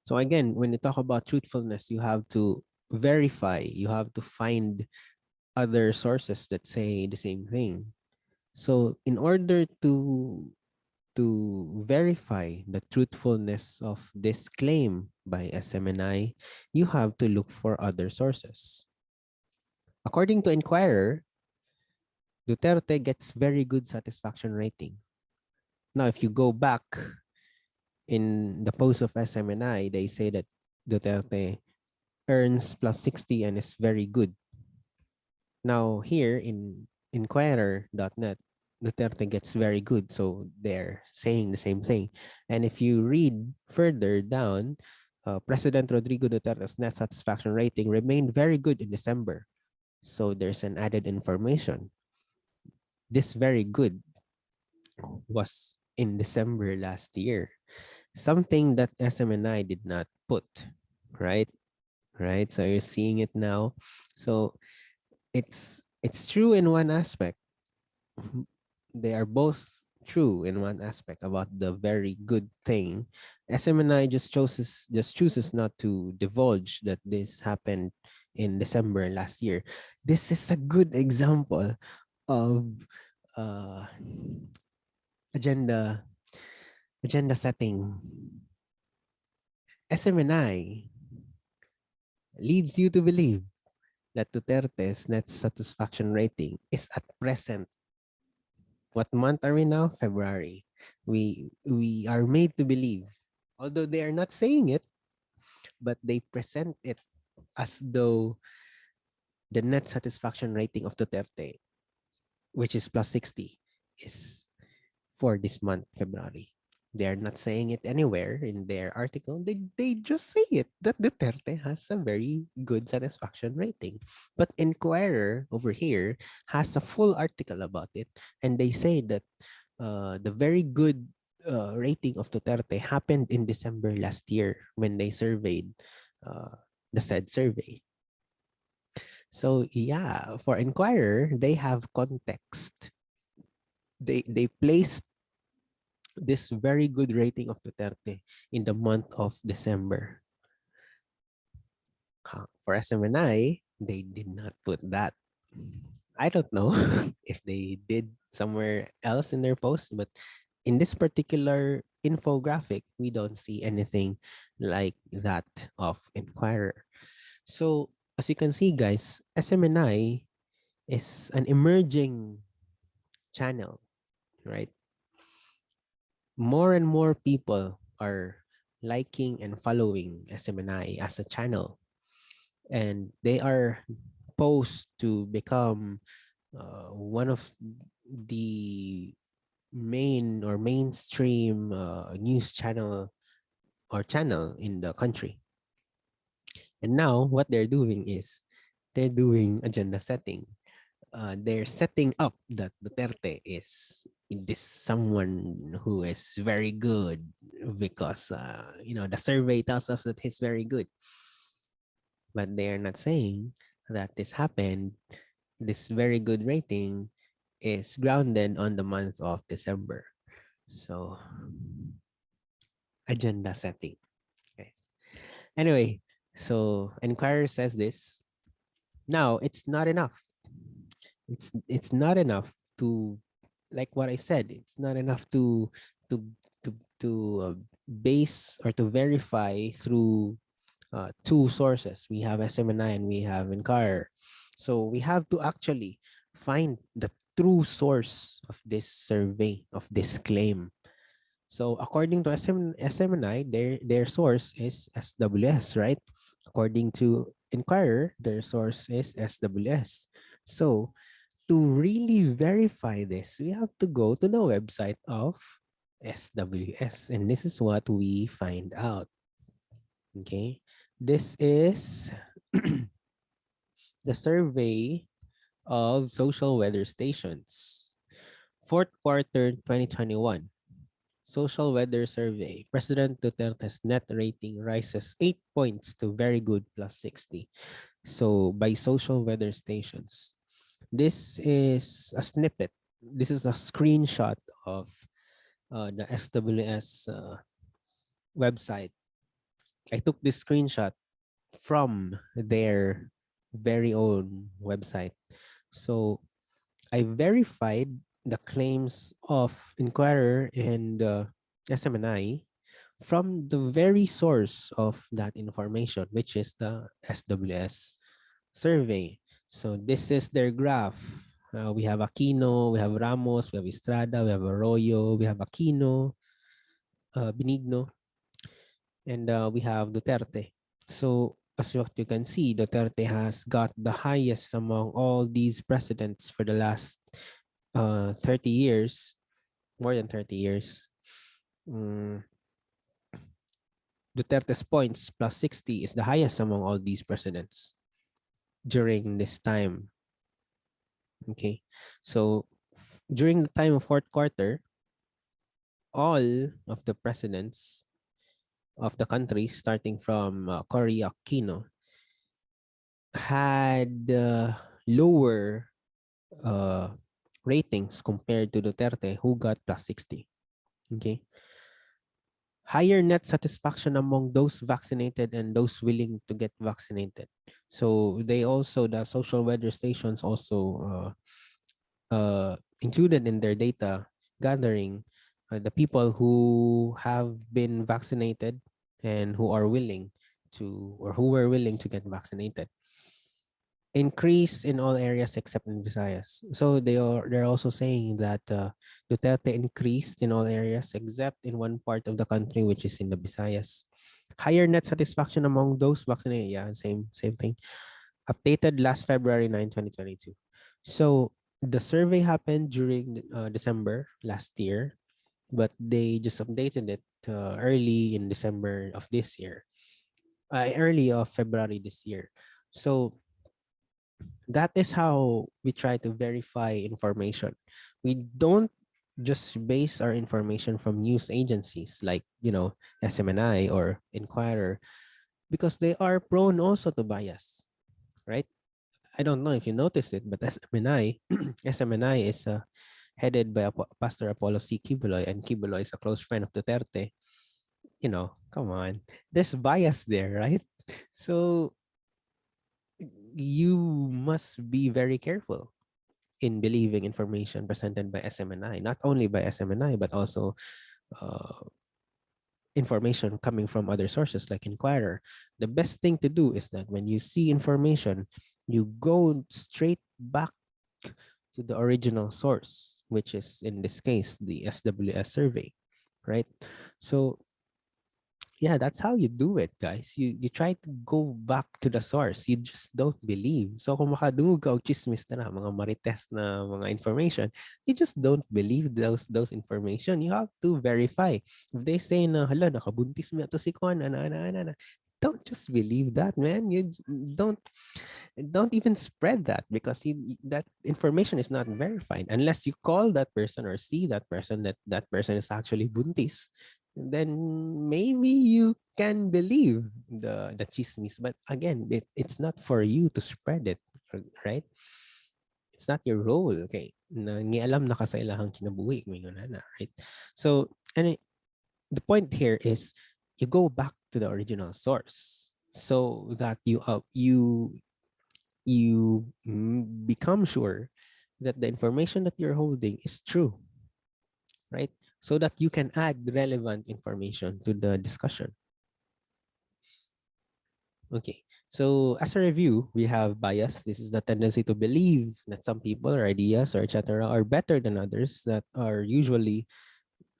So again, when you talk about truthfulness, you have to verify, you have to find other sources that say the same thing. So in order to verify the truthfulness of this claim by SMNI, you have to look for other sources. According to Inquirer, Duterte gets very good satisfaction rating. Now, if you go back in the post of SMNI, they say that Duterte earns plus 60 and is very good. Now, here in Inquirer.net, Duterte gets very good. So they're saying the same thing. And if you read further down, President Rodrigo Duterte's net satisfaction rating remained very good in December. So there's an added information. This very good was in December last year. Something that SMNI did not put, right? Right. So you're seeing it now. So it's true in one aspect. They are both true in one aspect about the very good thing. SMNI just chooses not to divulge that this happened in December last year. This is a good example of uh, agenda agenda setting. SMNI leads you to believe that Duterte's net satisfaction rating is at present. What month are we now? February. We are made to believe, although they are not saying it, but they present it as though the net satisfaction rating of Duterte, which is plus 60, is for this month, February. They're not saying it anywhere in their article. They just say it that Duterte has a very good satisfaction rating. But Inquirer over here has a full article about it, and they say that the very good rating of Duterte happened in December last year when they surveyed uh, the said survey. So yeah, for Inquirer, they have context. They placed this very good rating of Duterte in the month of December. For SMNI, they did not put that. I don't know if they did somewhere else in their post, but in this particular infographic, we don't see anything like that of Inquirer. So as you can see, guys, SMNI is an emerging channel, right? More and more people are liking and following SMNI as a channel, and they are posed to become one of the main or mainstream news channel in the country. And now what they're doing is they're doing agenda setting. They're setting up that Duterte is this someone who is very good because the survey tells us that he's very good, but they are not saying that this happened. This very good rating is grounded on the month of December. So agenda setting, guys. Anyway, so Enquirer says this. Now it's not enough. It's not enough to, like what I said, it's not enough to to base or to verify through two sources. We have SMNI and we have Enquirer. So we have to actually find the true source of this survey, of this claim. So according to SMNI, their source is SWS, right? According to Enquirer, their source is SWS. So to really verify this, we have to go to the website of SWS. And this is what we find out. Okay. This is the survey of social weather stations. Fourth quarter 2021. Social weather survey. President Duterte's net rating rises 8 points to very good plus 60. So by social weather stations. This is a snippet. This is a screenshot of the SWS website. I took this screenshot from their very own website. So I verified the claims of Inquirer and SMNI from the very source of that information, which is the SWS survey. So this is their graph. We have Aquino, we have Ramos, we have Estrada, we have Arroyo, we have Aquino, Benigno, and we have Duterte. So as what you can see, Duterte has got the highest among all these presidents for the last 30 years, more than 30 years. Mm, Duterte's points plus 60 is the highest among all these presidents during this time. Okay, so during the time of fourth quarter, all of the presidents of the country, starting from Cory Aquino, had lower uh, ratings compared to Duterte, who got plus 60. Okay. Higher net satisfaction among those vaccinated and those willing to get vaccinated. So they also, the social weather stations also included in their data gathering the people who have been vaccinated and who are willing to, or who were willing to get vaccinated. Increase in all areas except in Visayas. So they're also saying that Duterte increased in all areas except in one part of the country, which is in the Visayas. Higher net satisfaction among those vaccinated. Yeah, same thing. Updated last February 9, 2022. So the survey happened during December last year, but they just updated it early in December of this year, early of February this year. So that is how we try to verify information. We don't just base our information from news agencies like, SMNI or Inquirer, because they are prone also to bias, right? I don't know if you noticed it, but SMNI, SMNI is headed by Pastor Apollo C. Kibuloy, and Kibuloy is a close friend of Duterte. Come on. There's bias there, right? So you must be very careful in believing information presented by SMNI, not only by SMNI, but also uh, information coming from other sources like Inquirer. The best thing to do is that when you see information, you go straight back to the original source, which is in this case, the SWS survey, right? So yeah, that's how you do it, guys. You try to go back to the source. You just don't believe. So kung makadungog ka og chismis na mga marites na mga information, you just don't believe those information. You have to verify. If they say na, hala, nakabuntis mo to si Kwan, ana. Don't just believe that, man. Don't even spread that, because that information is not verified unless you call that person or see that person, that person is actually buntis. Then maybe you can believe the chismis. But again, it's not for you to spread it, right? It's not your role. Okay, alam na ka sa ilahang kinabuhi, right? So, and the point here is you go back to the original source so that you become sure that the information that you're holding is true, right? So that you can add relevant information to the discussion. Okay, so as a review, we have bias. This is the tendency to believe that some people or ideas or etc. are better than others, that are usually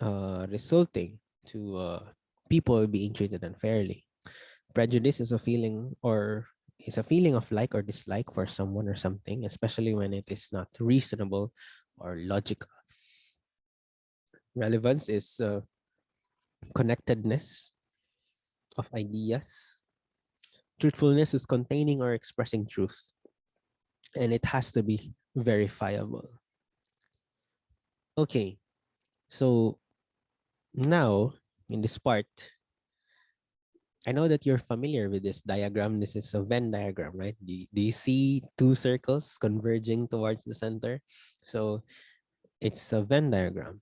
resulting to people being treated unfairly. Prejudice is a feeling, or is a feeling of like or dislike for someone or something, especially when it is not reasonable or logical. Relevance is connectedness of ideas. Truthfulness is containing or expressing truth, and it has to be verifiable. Okay, so now in this part, I know that you're familiar with this diagram. This is a Venn diagram, right? Do you see two circles converging towards the center? So it's a Venn diagram.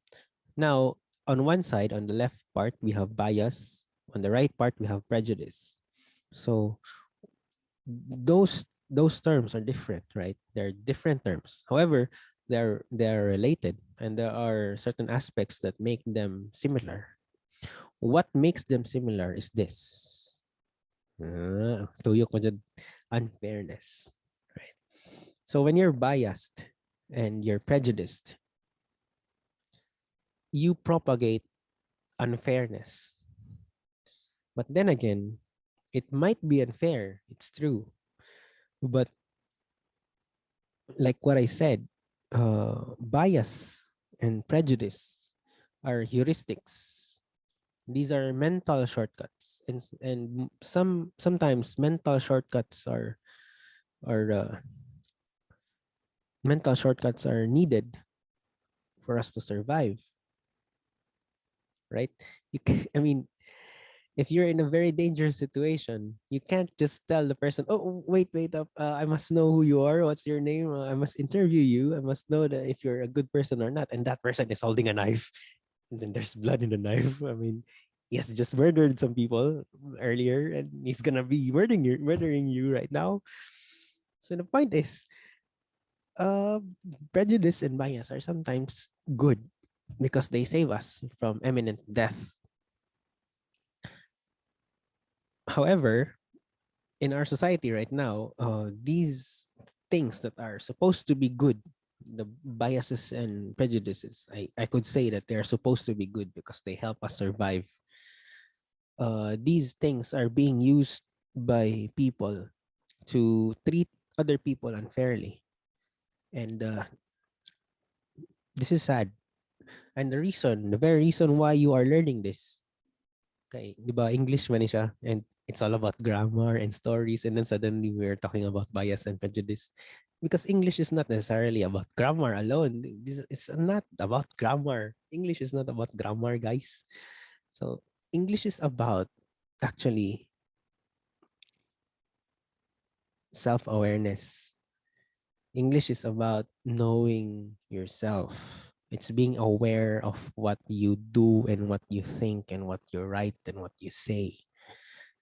Now, on one side, on the left part, we have bias. On the right part, we have prejudice. So those terms are different, right? They're different terms. However, they're related, and there are certain aspects that make them similar. What makes them similar is this. Tuyok mo dyan, unfairness. Right? So when you're biased and you're prejudiced, you propagate unfairness. But then again, it might be unfair. It's true. But like what I said, bias and prejudice are heuristics. These are mental shortcuts, and sometimes are mental shortcuts are needed for us to survive, right? I mean, if you're in a very dangerous situation, you can't just tell the person, "Oh, wait up! I must know who you are. What's your name? I must interview you. I must know that if you're a good person or not." And that person is holding a knife, and then there's blood in the knife. I mean, he has just murdered some people earlier, and he's gonna be murdering you right now. So the point is, uh, prejudice and bias are sometimes good because they save us from imminent death. However, in our society right now, these things that are supposed to be good, the biases and prejudices, I could say that they're supposed to be good because they help us survive. These things are being used by people to treat other people unfairly. And this is sad. And the very reason why you are learning this, okay, di ba, English man siya, and it's all about grammar and stories, and then suddenly we're talking about bias and prejudice. Because English is not necessarily about grammar alone. It's not about grammar. English is not about grammar, guys. So English is about actually self-awareness. English is about knowing yourself. It's being aware of what you do and what you think and what you write and what you say.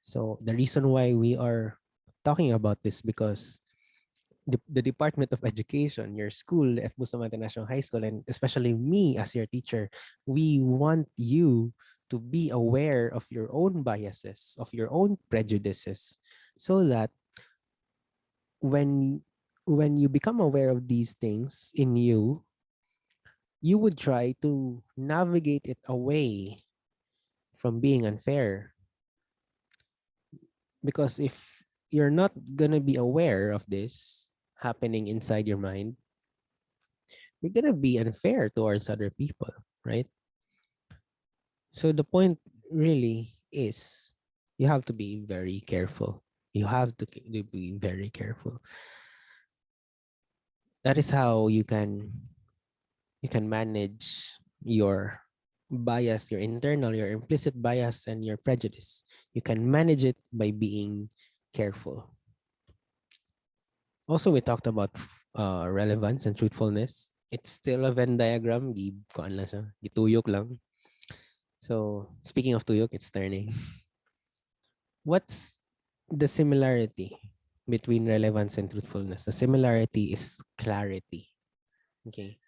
So the reason why we are talking about this because the Department of Education, your school, F. Bustamante National High School, and especially me as your teacher, we want you to be aware of your own biases, of your own prejudices, so that when when you become aware of these things in you, you would try to navigate it away from being unfair. Because if you're not gonna be aware of this happening inside your mind, you're gonna be unfair towards other people, right? So the point really is you have to be very careful. You have to be very careful. That is how you can manage your bias, your internal, your implicit bias, and your prejudice. You can manage it by being careful. Also, we talked about relevance and truthfulness. It's still a Venn diagram. Kuan lang siya. Gituyok lang. So, speaking of tuyok, it's turning. What's the similarity between relevance and truthfulness? The similarity is clarity. Okay.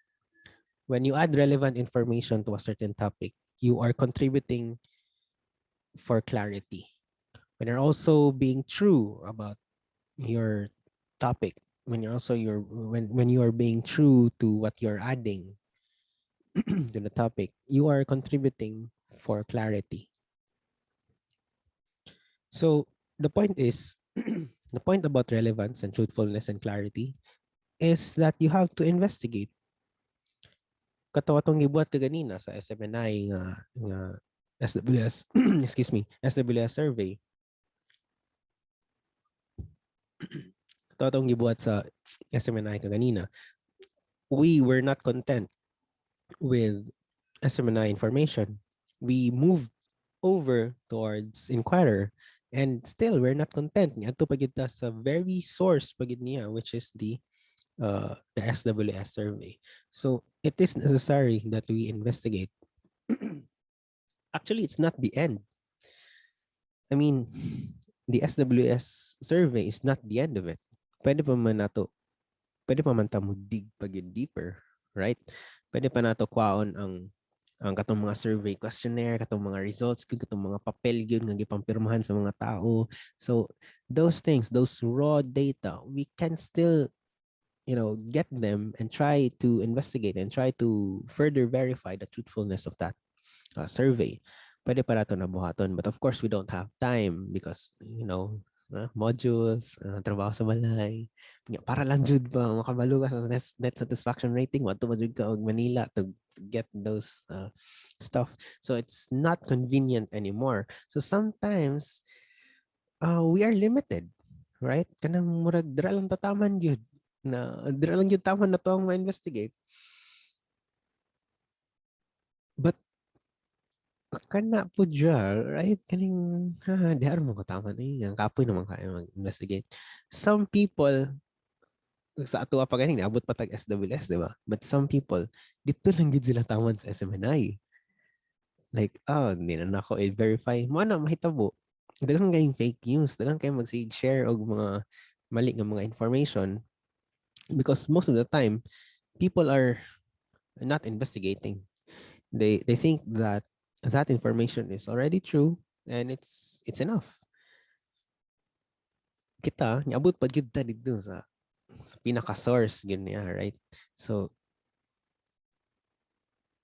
When you add relevant information to a certain topic, you are contributing for clarity. When you're also being true about your topic, when you are being true to what you're adding to the topic, you are contributing for clarity. So the point is, the point about relevance and truthfulness and clarity is that you have to investigate. Katawa tong gibuhat ka ganina sa SMNI nga SWS, excuse me, SWS survey. Katawa tong gibuhat sa SMNI ka ganina. We were not content with SMNI information. We moved over towards Inquirer, and still we're not content. Ato pagid ta sa very source pagid niya, which is the SWS survey. So it is necessary that we investigate. Actually, it's not the end. I mean, the SWS survey is not the end of it. Pwede pa man nato, pwede pa man ta mo dig pagid deeper, right? Pwede pa nato kwaon ang katong mga survey questionnaire, katong mga results, katong mga papel yun nga gipampirmahan sa mga tao. So those things, those raw data, we can still get them and try to investigate and try to further verify the truthfulness of that survey. Pwede para to nabuhaton. But of course, we don't have time because, modules, trabaho sa balay. Para lang jud ba, makabalo ka sa net satisfaction rating, wato ba jud ka og Manila to get those stuff. So it's not convenient anymore. So sometimes, we are limited, right? Kanang murag dira lang tataman yun. Dira lang yun taman na to ang ma-investigate. But kana po dya, right? Kaning, di aram mo kataman eh. Ang kapoy naman kaya mag-investigate. Some people, sa ato pa ganing, naabot pa tag SWS, di ba? But some people, dito lang yun sila taman sa SMNI. Like, hindi na ako i-verify. Mo na, mahitabo. Dalang kayong fake news. Dalang kayong mag-share og mga mali nga mga information. Because most of the time, people are not investigating. They think that that information is already true and it's enough. Kita, niabot pa jud ta dito sa pinaka-source yun niya, right? So,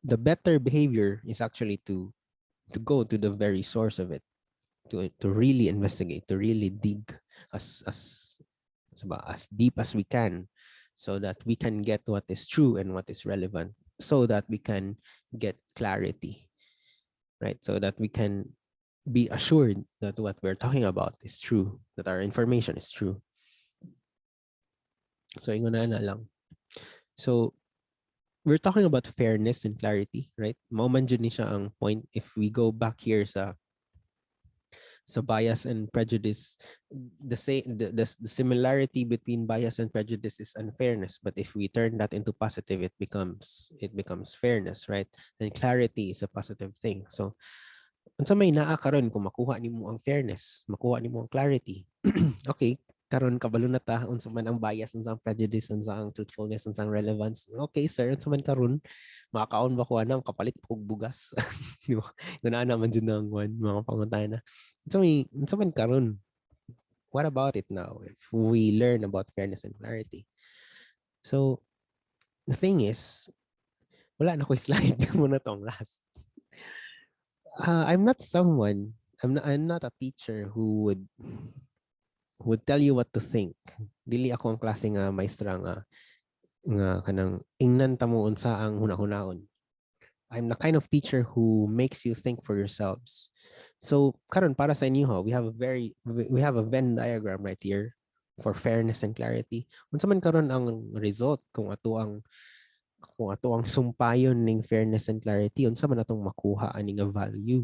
the better behavior is actually to go to the very source of it, to really investigate, to really dig as deep as we can so that we can get what is true and what is relevant so that we can get clarity, right? So that we can be assured that what we're talking about is true, that our information is true. So, ingon na lang. So, we're talking about fairness and clarity, right? Mauman dyan ni siya ang point. If we go back here sa bias and prejudice, the similarity between bias and prejudice is unfairness. But if we turn that into positive, it becomes fairness, right? And clarity is a positive thing. So, unsa may naa karon kung makuha nimo ang fairness, makuha nimo ang clarity. Okay, karon kabalo na ta unsa man ang bias, unsa ang prejudice, unsa ang truthfulness, unsa ang relevance. Okay, sir, unsa man karon makakaon ba ko anam kapalit og bugas. Di ba? Kuna naman jud nang mga pangutana. Unsa man karon? What about it now if we learn about fairness and clarity? So, the thing is, wala na ko slide muna tong last. I'm not someone, I'm not a teacher who would tell you what to think. Dili ako ang klase nga maestra nga kanang ingnan ta mo unsa ang hunahunahon. I'm the kind of teacher who makes you think for yourselves. So karon para sa inyo we have a Venn diagram right here for fairness and clarity. Unsa man karon ang result kung ato ang sumpayon ning fairness and clarity, unsa man atong makuha ani nga value.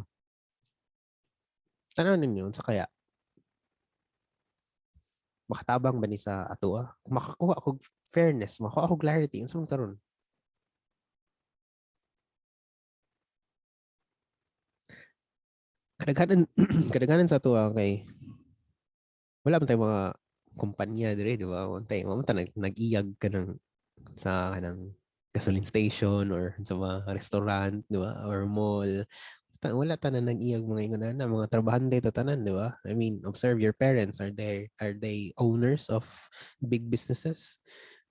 Tanaw ninyo unsa kaya? Makatabang ba ni sa ato makakuha ko fairness, makakuha ko clarity, unsa man karon? Kadaghanan kadaghanan sa ato kay wala man tayong mga kumpanya dire, di ba? Wala man nag-iyag ka sa kanang gasoline station or sa mga restaurant, di ba? Or mall. Wala ta na nag-iyag mga ingon na mga trabahante to tanan, di ba? I mean, observe your parents. Are they owners of big businesses?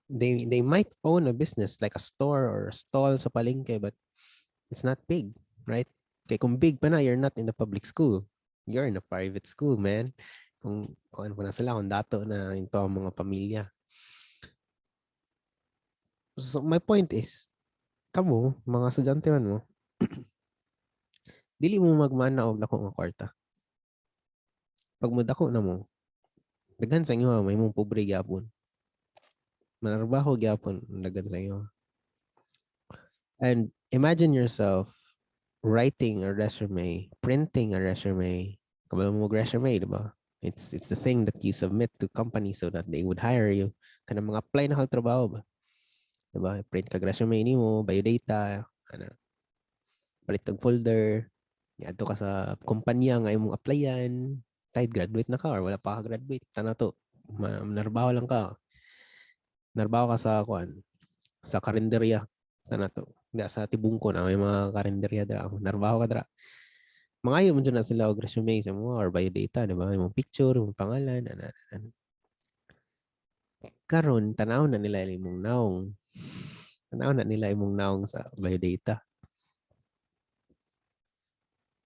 They might own a business like a store or a stall sa palengke, but it's not big, right? Kaya kung big pa na, you're not in the public school. You're in a private school, man. Kung ano pa na sila, kung dato na ito ang mga pamilya. So my point is, kamo, mga estudyante man mo, dili mo magmana og dako nga kwarta. Pag mo dako na mo, daghan sa inyo may mong pobre gyapon. Manarbaho gyapon daghan sa inyo. And imagine yourself writing a resume, printing a resume. Kabalo mo mag-resume, di ba? It's the thing that you submit to companies so that they would hire you. Kanang mga apply na kag trabaho ba? Di ba? Print kag resume nimo, biodata, ano, palit kag folder. Ato ka sa kumpanya nga imong applyan. Kahit graduate na ka or wala pa ka graduate, tana to. Narbaho lang ka. Narbaho ka sa kuan, sa karinderya. Tana to. Nga sa tibungko na may mga karinderya dra. Narbaho ka dra. Mga mo dyan na sila og resume sa mo or biodata, di ba? Imong picture, imong pangalan, ano. Karon tanaw na nila imong naong. Tanaw na nila imong naong sa biodata.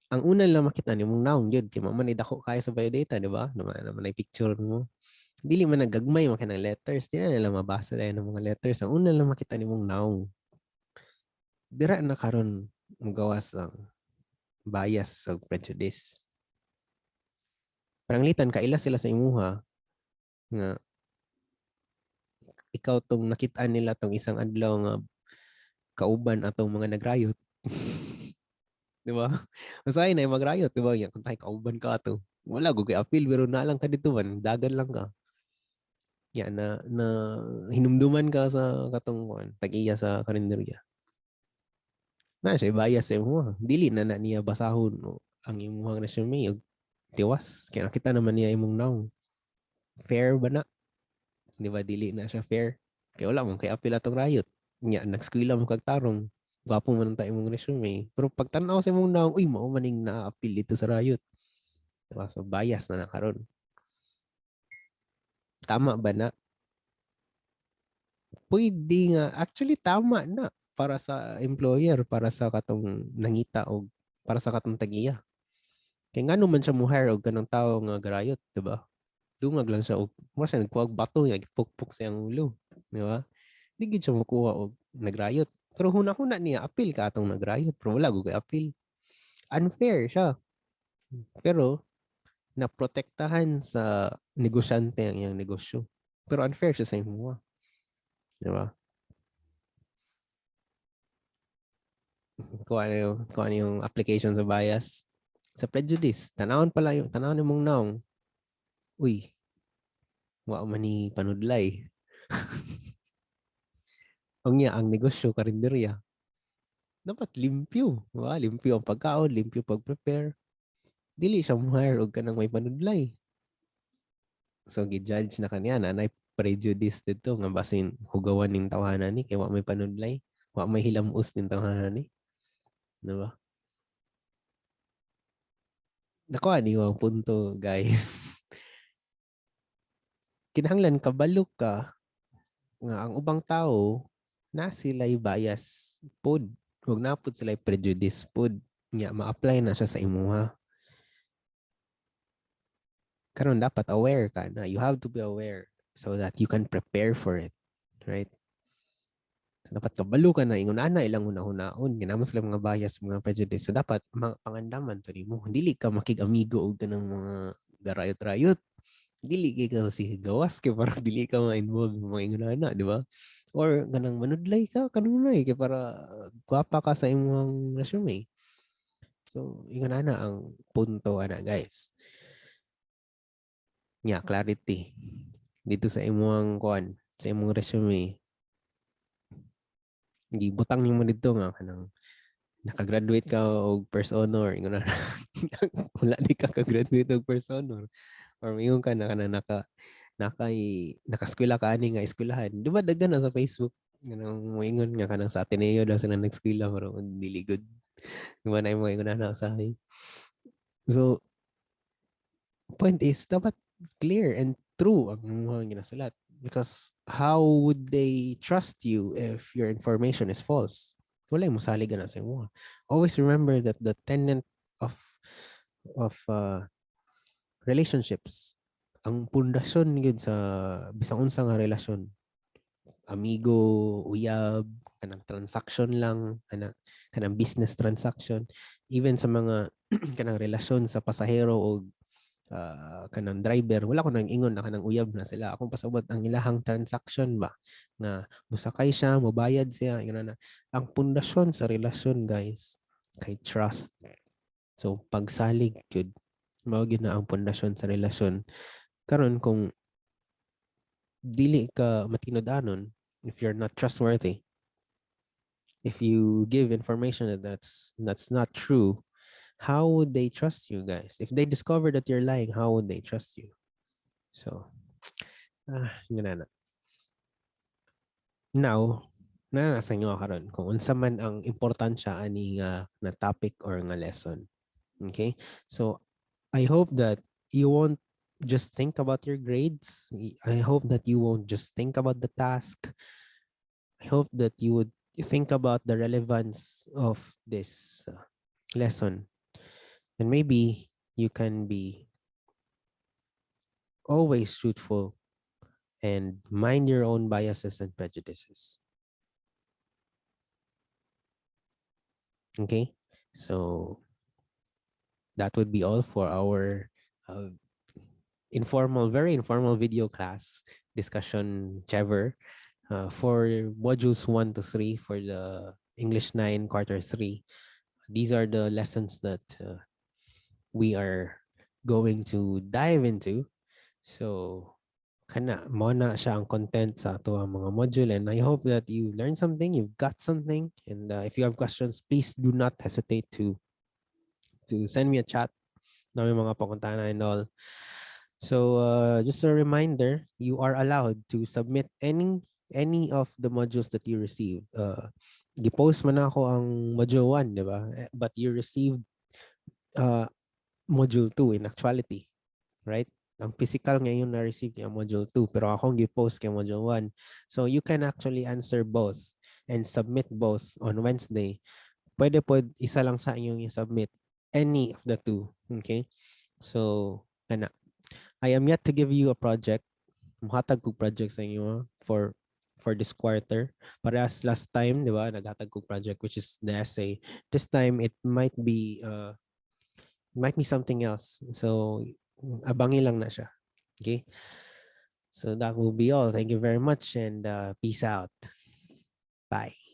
Ang una lang makita ni mong naong yun, kaya man dako kaya sa biodata, di ba? Naman ay picture mo. Dili man nagagmay man ng letters, di na nila mabasa dahil ng mga letters. Ang una lang makita ni mong naong. Dira na karon magawas ang bias o prejudice. Paranglitan kaila sila sa imuha nga ikaw tong nakitaan nila tong isang adlaw nga kauban atong mga nagrayot. Di ba? Masay na yung magrayot, di ba? Yan, kung tayo kauban ka ato. Wala, gugay appeal, pero na lang ka dito man. Dagan lang ka. Yan, na hinumduman ka sa katong tag-iya sa karinderya. Na siya, bias sa imo. Dili na niya basahon o ang imong resume. O tiwas. Kaya nakita naman niya imong naong. Fair ba na? Di ba, dili na siya fair. Kaya wala mo, kaya appeal atong rayot. Nya, nagskwila mo kagtarong. Gwapo man tayo imong resume. Pero pag tanaw sa imong naong, uy, mao maning na-appeal dito sa rayot. Diba? So, bias na nakaroon. Tama ba na? Pwede nga. Actually, tama na para sa employer, para sa katong nangita o para sa katong tagiya. Kaya nga naman siya mo-hire og kanang tao nga garayot, di ba? Dungag lang siya og mura siya nagkuha og bato nga gipukpuk siyang ulo, di ba? Di gid siya makuha og nagrayot. Pero huna-huna niya appeal ka atong nagrayot, pero wala gugay appeal. Unfair siya. Pero naprotektahan sa negosyante ang iyang negosyo. Pero unfair siya sa imo, di ba? Kung ano yung application sa bias. Sa prejudice, tanawon pala yung tanawon mong naong, uy, wa man ni panudlay. Ang niya, ang negosyo, karinderya, dapat limpyo. Limpyo ang pagkaon, limpyo pag-prepare. Dili siya mo-hire og kanang may panudlay. So, gi-judge na kaniya na prejudice dito nga basin hugawan ning tawanan ni kay wa may panudlay, wa may hilamos ning tawanan ni. Diba? Nakuha ni ang punto, guys. Kinahanglan kabalo ka nga ang ubang tao na sila'y bias pod. Huwag na pod sila'y prejudice pod. Nga, ma-apply na siya sa imuha. Karon dapat aware ka na. You have to be aware so that you can prepare for it. Right? So, dapat kabalo ka na. Ingon na ilang una-hunaon. Ginamon sila mga bias, mga prejudice. So, dapat pangandaman to mo. Dili ka makig-amigo o ng mga garayot-rayot. Dili ka si gawas kay para dili ka ma-involve mga ingon di ba? Or ganang manudlay ka kanunay kay para gwapa ka sa imong resume. So, ingon ang punto guys. Nya clarity dito sa imong kuan, sa imong resume. Gibutang nimo dito nga kanang nakagraduate ka og first honor, ingon wala di ka ka-graduate og first honor. Or mayon ka na nakaskwela ka ani nga eskwelahan. Di ba daghan na sa Facebook? Ganang moingon nga kanang sa Ateneo daw sila nagskwela pero dili good. Di ba na yung moingon na sa akin? So, point is, dapat clear and true ang mga ginasulat. Because how would they trust you if your information is false? Wala mo salig na sa imo. Always remember that the tenet of relationships, ang pundasyon yun sa bisang unsa nga relasyon, amigo, uyab, kanang transaction lang, kanang business transaction, even sa mga kanang relasyon sa pasahero o kanang driver, wala ko nang ingon na kanang uyab na sila akong pasabot ang ilahang transaction ba nga musakay siya, mobayad siya, yun na. Ang pundasyon sa relasyon guys kay trust. So pagsalig gyud mao gyud na ang pundasyon sa relasyon. Karon kung dili ka matinud-anon, if you're not trustworthy, if you give information that's not true, how would they trust you guys? If they discover that you're lying, how would they trust you? So, yun na. Now, nasa inyo karon kung unsa man ang importansya ani nga na topic or nga lesson. Okay? So, I hope that you won't just think about your grades. I hope that you won't just think about the task. I hope that you would think about the relevance of this lesson. And maybe you can be always truthful and mind your own biases and prejudices. Okay? So that would be all for our uh, very informal video class discussion, Trevor, for modules 1 to 3 for the English 9 quarter 3. These are the lessons that we are going to dive into. So, kana mo na siya ang content sa ato ang mga module, and I hope that you learned something, you've got something, and if you have questions, please do not hesitate to send me a chat. Dami mga pakuntahan and all. So, just a reminder, you are allowed to submit any of the modules that you receive. Gipost man ako ang module 1, di ba? But you received uh, module 2 in actuality, right? Ang physical ngayon na-receive niya module 2, pero akong gi-post kay module 1. So you can actually answer both and submit both on Wednesday. Pwede po isa lang sa inyong i-submit any of the two. Okay? So, ana. I am yet to give you a project. Muhatag ko project sa inyo for this quarter. Parehas last time, di ba? Naghatag ko project which is the essay. This time, it might be something else. So, abangi lang na siya. Okay? So that will be all. Thank you very much and peace out. Bye.